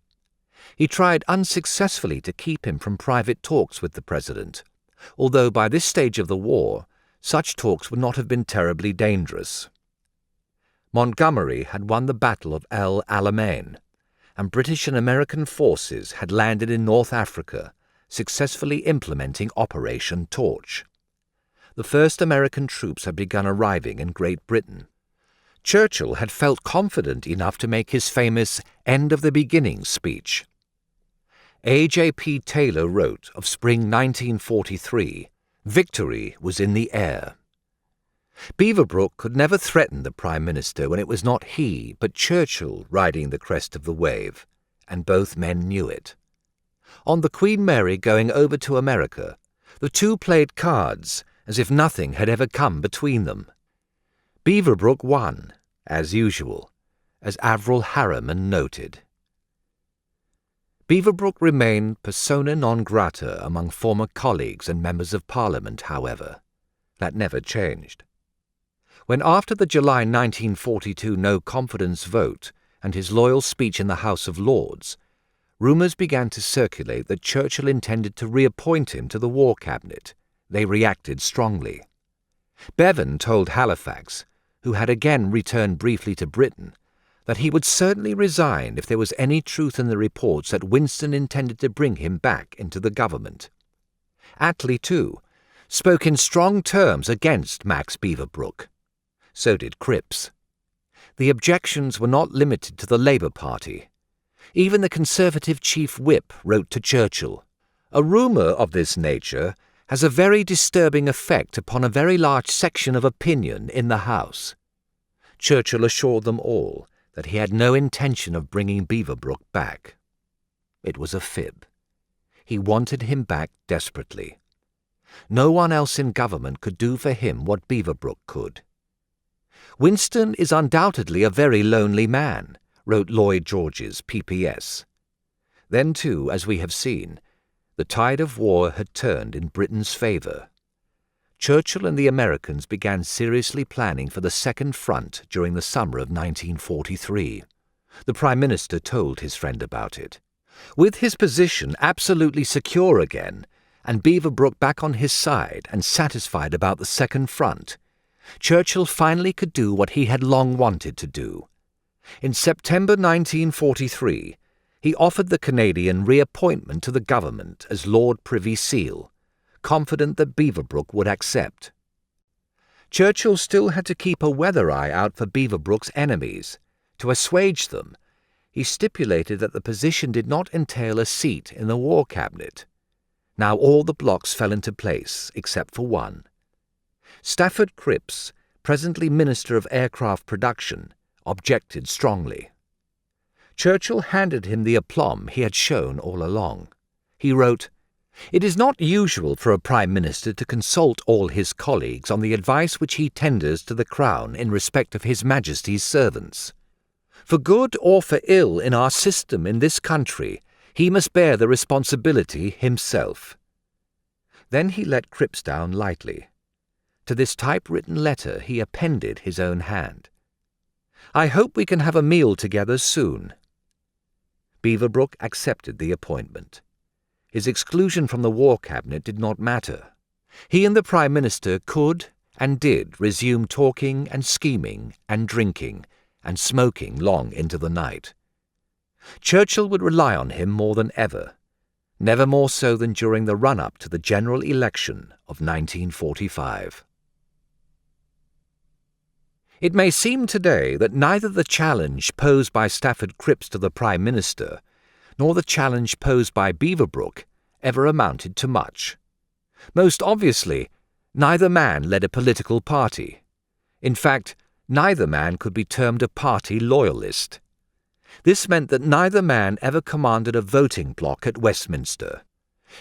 He tried unsuccessfully to keep him from private talks with the President, although by this stage of the war, such talks would not have been terribly dangerous. Montgomery had won the Battle of El Alamein, and British and American forces had landed in North Africa, successfully implementing Operation Torch. The first American troops had begun arriving in Great Britain. Churchill had felt confident enough to make his famous end of the beginning speech. A.J.P. Taylor wrote of spring 1943, "Victory was in the air." Beaverbrook could never threaten the Prime Minister when it was not he, but Churchill riding the crest of the wave, and both men knew it. On the Queen Mary going over to America, the two played cards as if nothing had ever come between them. Beaverbrook won, as usual, as Averell Harriman noted. Beaverbrook remained persona non grata among former colleagues and members of Parliament, however. That never changed. When after the July 1942 no-confidence vote and his loyal speech in the House of Lords, rumours began to circulate that Churchill intended to reappoint him to the War Cabinet, they reacted strongly. Bevan told Halifax, who had again returned briefly to Britain, that he would certainly resign if there was any truth in the reports that Winston intended to bring him back into the government. Attlee, too, spoke in strong terms against Max Beaverbrook. So did Cripps. The objections were not limited to the Labour Party. Even the Conservative Chief Whip wrote to Churchill, "A rumour of this nature has a very disturbing effect upon a very large section of opinion in the House." Churchill assured them all that he had no intention of bringing Beaverbrook back. It was a fib. He wanted him back desperately. No one else in government could do for him what Beaverbrook could. "Winston is undoubtedly a very lonely man," wrote Lloyd George's PPS. Then too, as we have seen, the tide of war had turned in Britain's favour. Churchill and the Americans began seriously planning for the Second Front during the summer of 1943. The Prime Minister told his friend about it. With his position absolutely secure again, and Beaverbrook back on his side and satisfied about the Second Front, Churchill finally could do what he had long wanted to do. In September 1943, he offered the Canadian reappointment to the government as Lord Privy Seal, confident that Beaverbrook would accept. Churchill still had to keep a weather eye out for Beaverbrook's enemies. To assuage them, he stipulated that the position did not entail a seat in the War Cabinet. Now all the blocks fell into place, except for one. Stafford Cripps, presently Minister of Aircraft Production, objected strongly. Churchill handed him the aplomb he had shown all along. He wrote, "It is not usual for a Prime Minister to consult all his colleagues on the advice which he tenders to the Crown in respect of His Majesty's servants. For good or for ill in our system in this country, he must bear the responsibility himself." Then he let Cripps down lightly. To this typewritten letter he appended his own hand. "I hope we can have a meal together soon." Beaverbrook accepted the appointment. His exclusion from the War Cabinet did not matter. He and the Prime Minister could and did resume talking and scheming and drinking and smoking long into the night. Churchill would rely on him more than ever, never more so than during the run-up to the general election of 1945. It may seem today that neither the challenge posed by Stafford Cripps to the Prime Minister nor the challenge posed by Beaverbrook ever amounted to much. Most obviously, neither man led a political party. In fact, neither man could be termed a party loyalist. This meant that neither man ever commanded a voting bloc at Westminster.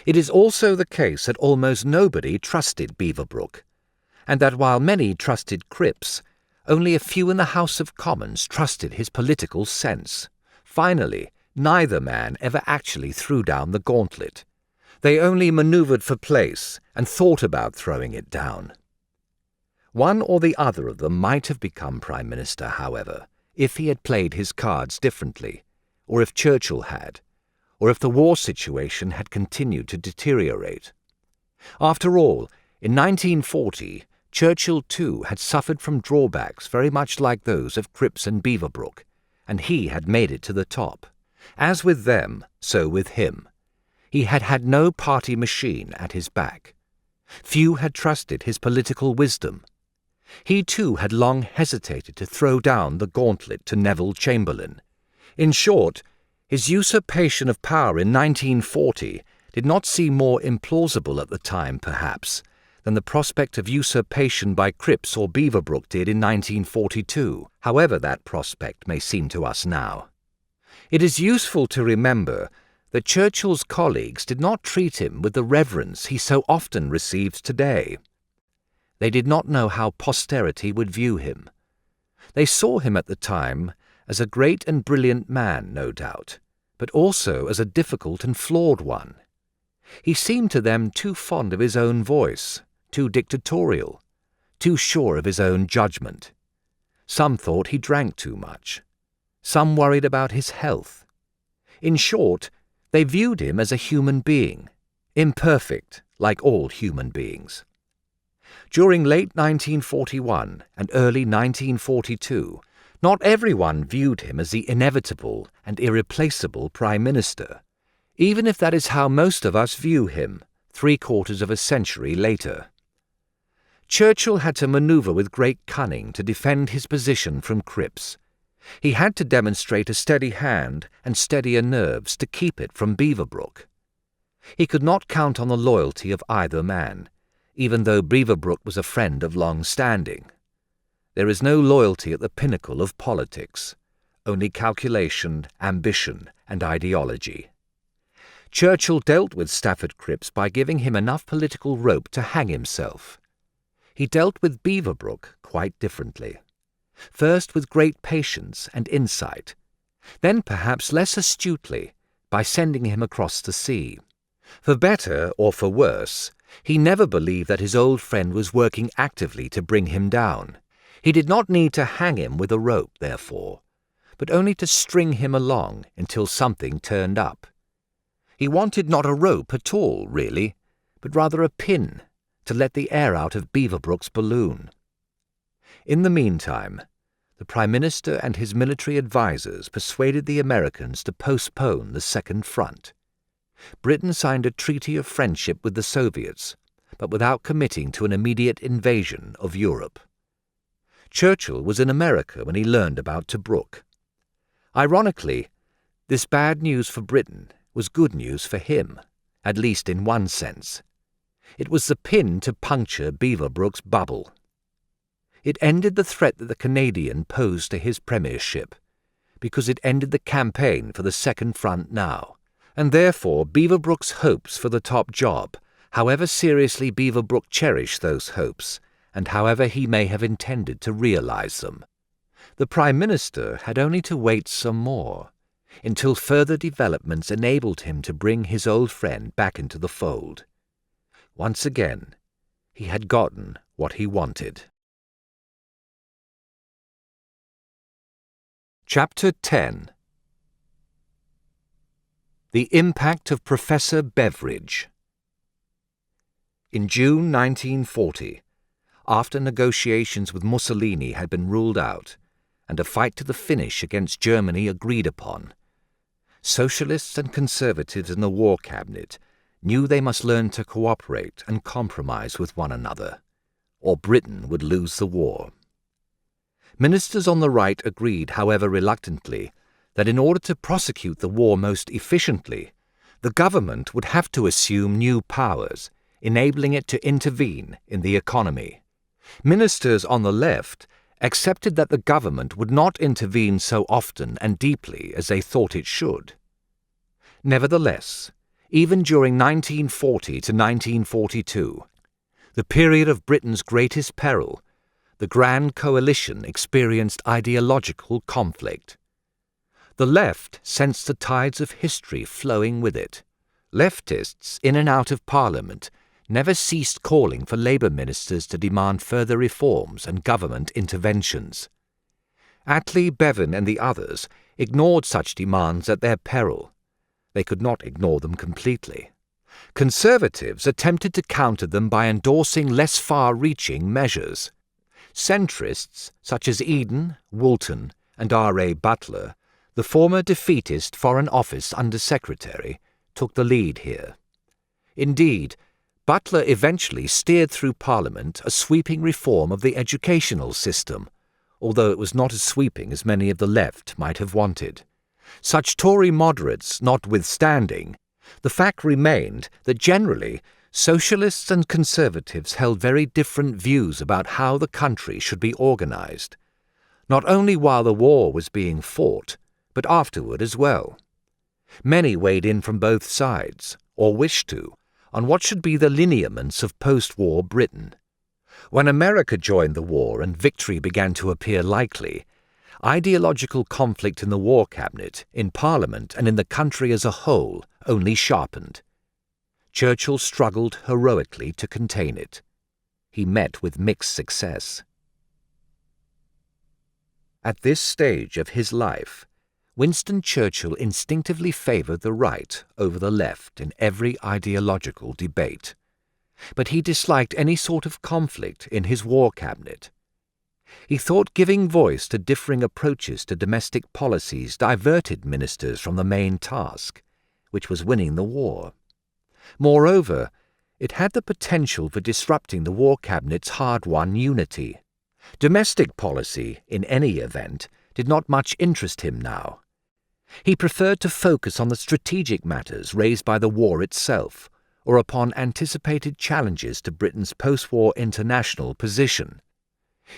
It is also the case that almost nobody trusted Beaverbrook, and that while many trusted Cripps, only a few in the House of Commons trusted his political sense. Finally, neither man ever actually threw down the gauntlet. They only manoeuvred for place and thought about throwing it down. One or the other of them might have become Prime Minister, however, if he had played his cards differently, or if Churchill had, or if the war situation had continued to deteriorate. After all, in 1940, Churchill too had suffered from drawbacks very much like those of Cripps and Beaverbrook, and he had made it to the top. As with them, so with him. He had had no party machine at his back. Few had trusted his political wisdom. He too had long hesitated to throw down the gauntlet to Neville Chamberlain. In short, his usurpation of power in 1940 did not seem more implausible at the time, perhaps, than the prospect of usurpation by Cripps or Beaverbrook did in 1942, however that prospect may seem to us now. It is useful to remember that Churchill's colleagues did not treat him with the reverence he so often receives today. They did not know how posterity would view him. They saw him at the time as a great and brilliant man, no doubt, but also as a difficult and flawed one. He seemed to them too fond of his own voice, too dictatorial, too sure of his own judgment. Some thought he drank too much. Some worried about his health. In short, they viewed him as a human being, imperfect like all human beings. During late 1941 and early 1942, not everyone viewed him as the inevitable and irreplaceable Prime Minister, even if that is how most of us view him, 3/4 of a century later. Churchill had to manoeuvre with great cunning to defend his position from Cripps. He had to demonstrate a steady hand and steadier nerves to keep it from Beaverbrook. He could not count on the loyalty of either man, even though Beaverbrook was a friend of long standing. There is no loyalty at the pinnacle of politics, only calculation, ambition, and ideology. Churchill dealt with Stafford Cripps by giving him enough political rope to hang himself. He dealt with Beaverbrook quite differently. first with great patience and insight, then perhaps less astutely by sending him across the sea. For better or for worse, he never believed that his old friend was working actively to bring him down. He did not need to hang him with a rope, therefore, but only to string him along until something turned up. He wanted not a rope at all, really, but rather a pin to let the air out of Beaverbrook's balloon. In the meantime, the Prime Minister and his military advisers persuaded the Americans to postpone the Second Front. Britain signed a treaty of friendship with the Soviets, but without committing to an immediate invasion of Europe. Churchill was in America when he learned about Tobruk. Ironically, this bad news for Britain was good news for him, at least in one sense. It was the pin to puncture Beaverbrook's bubble. It ended the threat that the Canadian posed to his premiership, because it ended the campaign for the Second Front now, and therefore Beaverbrook's hopes for the top job, however seriously Beaverbrook cherished those hopes, and however he may have intended to realize them. The Prime Minister had only to wait some more, until further developments enabled him to bring his old friend back into the fold. Once again, he had gotten what he wanted. Chapter 10. The Impact of Professor Beveridge. In June 1940, after negotiations with Mussolini had been ruled out, and a fight to the finish against Germany agreed upon, Socialists and Conservatives in the War Cabinet knew they must learn to cooperate and compromise with one another, or Britain would lose the war. Ministers on the right agreed, however reluctantly, that in order to prosecute the war most efficiently, the government would have to assume new powers, enabling it to intervene in the economy. Ministers on the left accepted that the government would not intervene so often and deeply as they thought it should. Nevertheless, even during 1940 to 1942, the period of Britain's greatest peril, the Grand Coalition experienced ideological conflict. The left sensed the tides of history flowing with it. Leftists in and out of Parliament never ceased calling for Labour ministers to demand further reforms and government interventions. Attlee, Bevan and the others ignored such demands at their peril. They could not ignore them completely. Conservatives attempted to counter them by endorsing less far-reaching measures. Centrists, such as Eden, Woolton and R.A. Butler, the former defeatist Foreign Office Under-Secretary, took the lead here. Indeed, Butler eventually steered through Parliament a sweeping reform of the educational system, although it was not as sweeping as many of the left might have wanted. Such Tory moderates notwithstanding, the fact remained that generally Socialists and Conservatives held very different views about how the country should be organized, not only while the war was being fought, but afterward as well. Many weighed in from both sides, or wished to, on what should be the lineaments of post-war Britain. When America joined the war and victory began to appear likely, ideological conflict in the War Cabinet, in Parliament and in the country as a whole only sharpened. Churchill struggled heroically to contain it. He met with mixed success. At this stage of his life, Winston Churchill instinctively favored the right over the left in every ideological debate, but he disliked any sort of conflict in his War Cabinet. He thought giving voice to differing approaches to domestic policies diverted ministers from the main task, which was winning the war. Moreover, it had the potential for disrupting the War Cabinet's hard-won unity. Domestic policy, in any event, did not much interest him now. He preferred to focus on the strategic matters raised by the war itself, or upon anticipated challenges to Britain's post-war international position.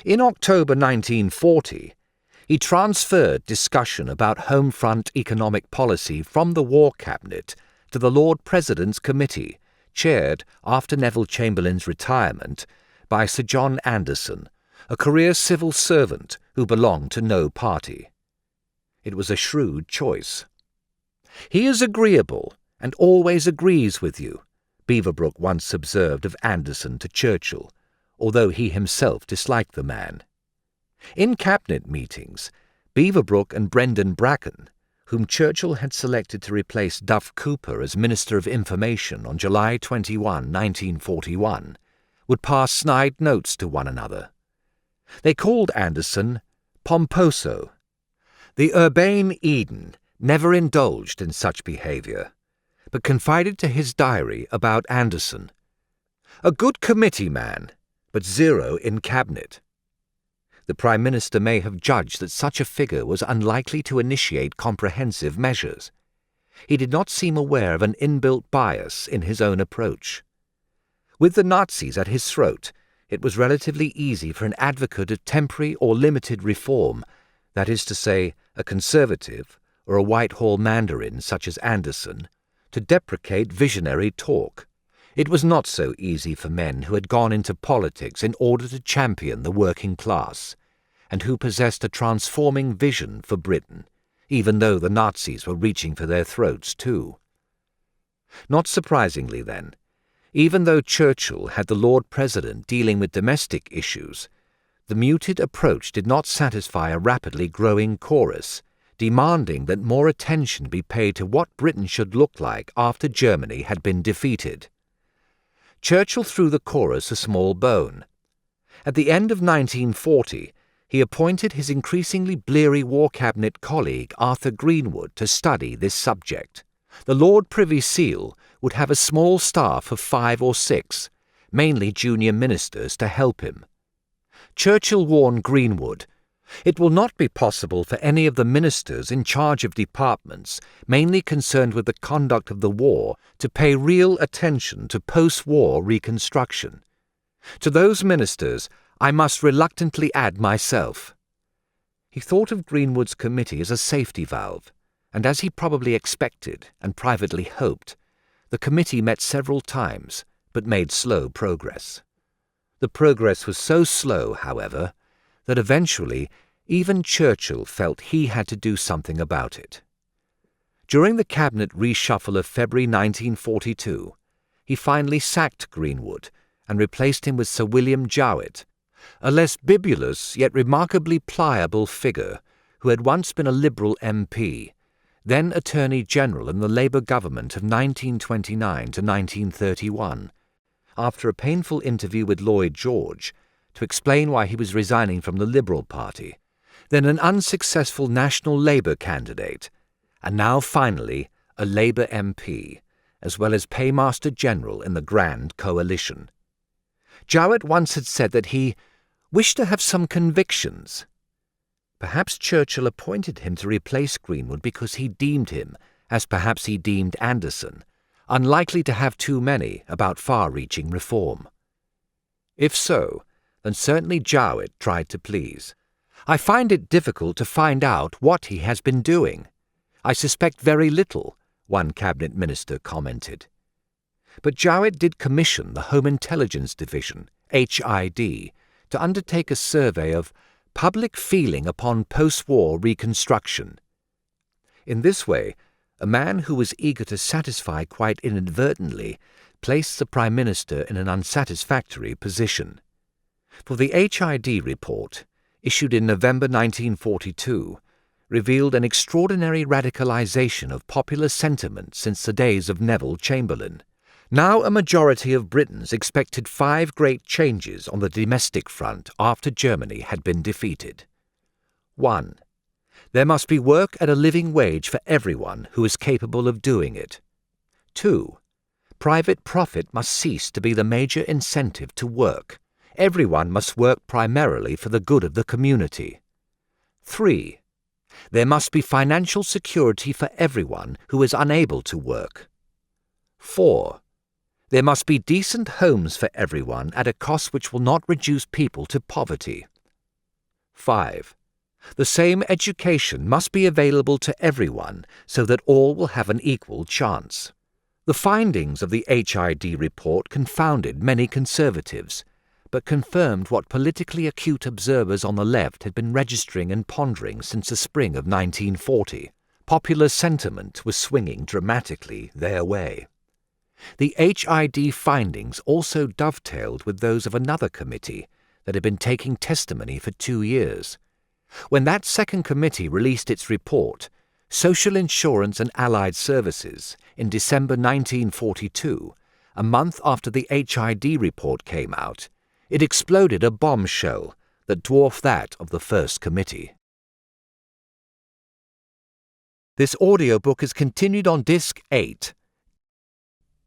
In October 1940, he transferred discussion about home front economic policy from the War Cabinet to the Lord President's Committee, chaired, after Neville Chamberlain's retirement, by Sir John Anderson, a career civil servant who belonged to no party. It was a shrewd choice. "He is agreeable, and always agrees with you," Beaverbrook once observed of Anderson to Churchill, although he himself disliked the man. In cabinet meetings, Beaverbrook and Brendan Bracken, whom Churchill had selected to replace Duff Cooper as Minister of Information on July 21, 1941, would pass snide notes to one another. They called Anderson Pomposo. The urbane Eden never indulged in such behaviour, but confided to his diary about Anderson, "A good committee man, but zero in cabinet." The Prime Minister may have judged that such a figure was unlikely to initiate comprehensive measures. He did not seem aware of an inbuilt bias in his own approach. With the Nazis at his throat, it was relatively easy for an advocate of temporary or limited reform, that is to say, a Conservative or a Whitehall Mandarin such as Anderson, to deprecate visionary talk. It was not so easy for men who had gone into politics in order to champion the working class, and who possessed a transforming vision for Britain, even though the Nazis were reaching for their throats too. Not surprisingly, then, even though Churchill had the Lord President dealing with domestic issues, the muted approach did not satisfy a rapidly growing chorus, demanding that more attention be paid to what Britain should look like after Germany had been defeated. Churchill threw the chorus a small bone. At the end of 1940, he appointed his increasingly bleary War Cabinet colleague Arthur Greenwood to study this subject. The Lord Privy Seal would have a small staff of 5 or 6, mainly junior ministers, to help him. Churchill warned Greenwood, "It will not be possible for any of the ministers in charge of departments mainly concerned with the conduct of the war to pay real attention to post-war reconstruction. To those ministers I must reluctantly add myself." He thought of Greenwood's committee as a safety valve, and as he probably expected and privately hoped, the committee met several times but made slow progress. The progress was so slow, however, that eventually even Churchill felt he had to do something about it. During the cabinet reshuffle of February 1942, he finally sacked Greenwood and replaced him with Sir William Jowett, a less bibulous yet remarkably pliable figure who had once been a Liberal MP, then Attorney General in the Labour government of 1929 to 1931, after a painful interview with Lloyd George to explain why he was resigning from the Liberal Party, then an unsuccessful National Labour candidate, and now finally a Labour MP, as well as Paymaster General in the Grand Coalition. Jowett once had said that he wished to have some convictions. Perhaps Churchill appointed him to replace Greenwood because he deemed him, as perhaps he deemed Anderson, unlikely to have too many about far-reaching reform. If so, then certainly Jowett tried to please. "I find it difficult to find out what he has been doing. I suspect very little," one cabinet minister commented. But Jowett did commission the Home Intelligence Division, HID, to undertake a survey of public feeling upon post-war reconstruction. In this way, a man who was eager to satisfy quite inadvertently placed the Prime Minister in an unsatisfactory position. For the HID report, issued in November 1942, revealed an extraordinary radicalization of popular sentiment since the days of Neville Chamberlain. Now a majority of Britons expected 5 great changes on the domestic front after Germany had been defeated. 1. There must be work at a living wage for everyone who is capable of doing it. 2. Private profit must cease to be the major incentive to work. Everyone must work primarily for the good of the community. 3. There must be financial security for everyone who is unable to work. 4. There must be decent homes for everyone at a cost which will not reduce people to poverty. 5. The same education must be available to everyone so that all will have an equal chance. The findings of the HID report confounded many Conservatives, but confirmed what politically acute observers on the left had been registering and pondering since the spring of 1940. Popular sentiment was swinging dramatically their way. The HID findings also dovetailed with those of another committee that had been taking testimony for 2 years. When that second committee released its report, Social Insurance and Allied Services, in December 1942, a month after the HID report came out, it exploded a bombshell that dwarfed that of the first committee. This audiobook is continued on Disc 8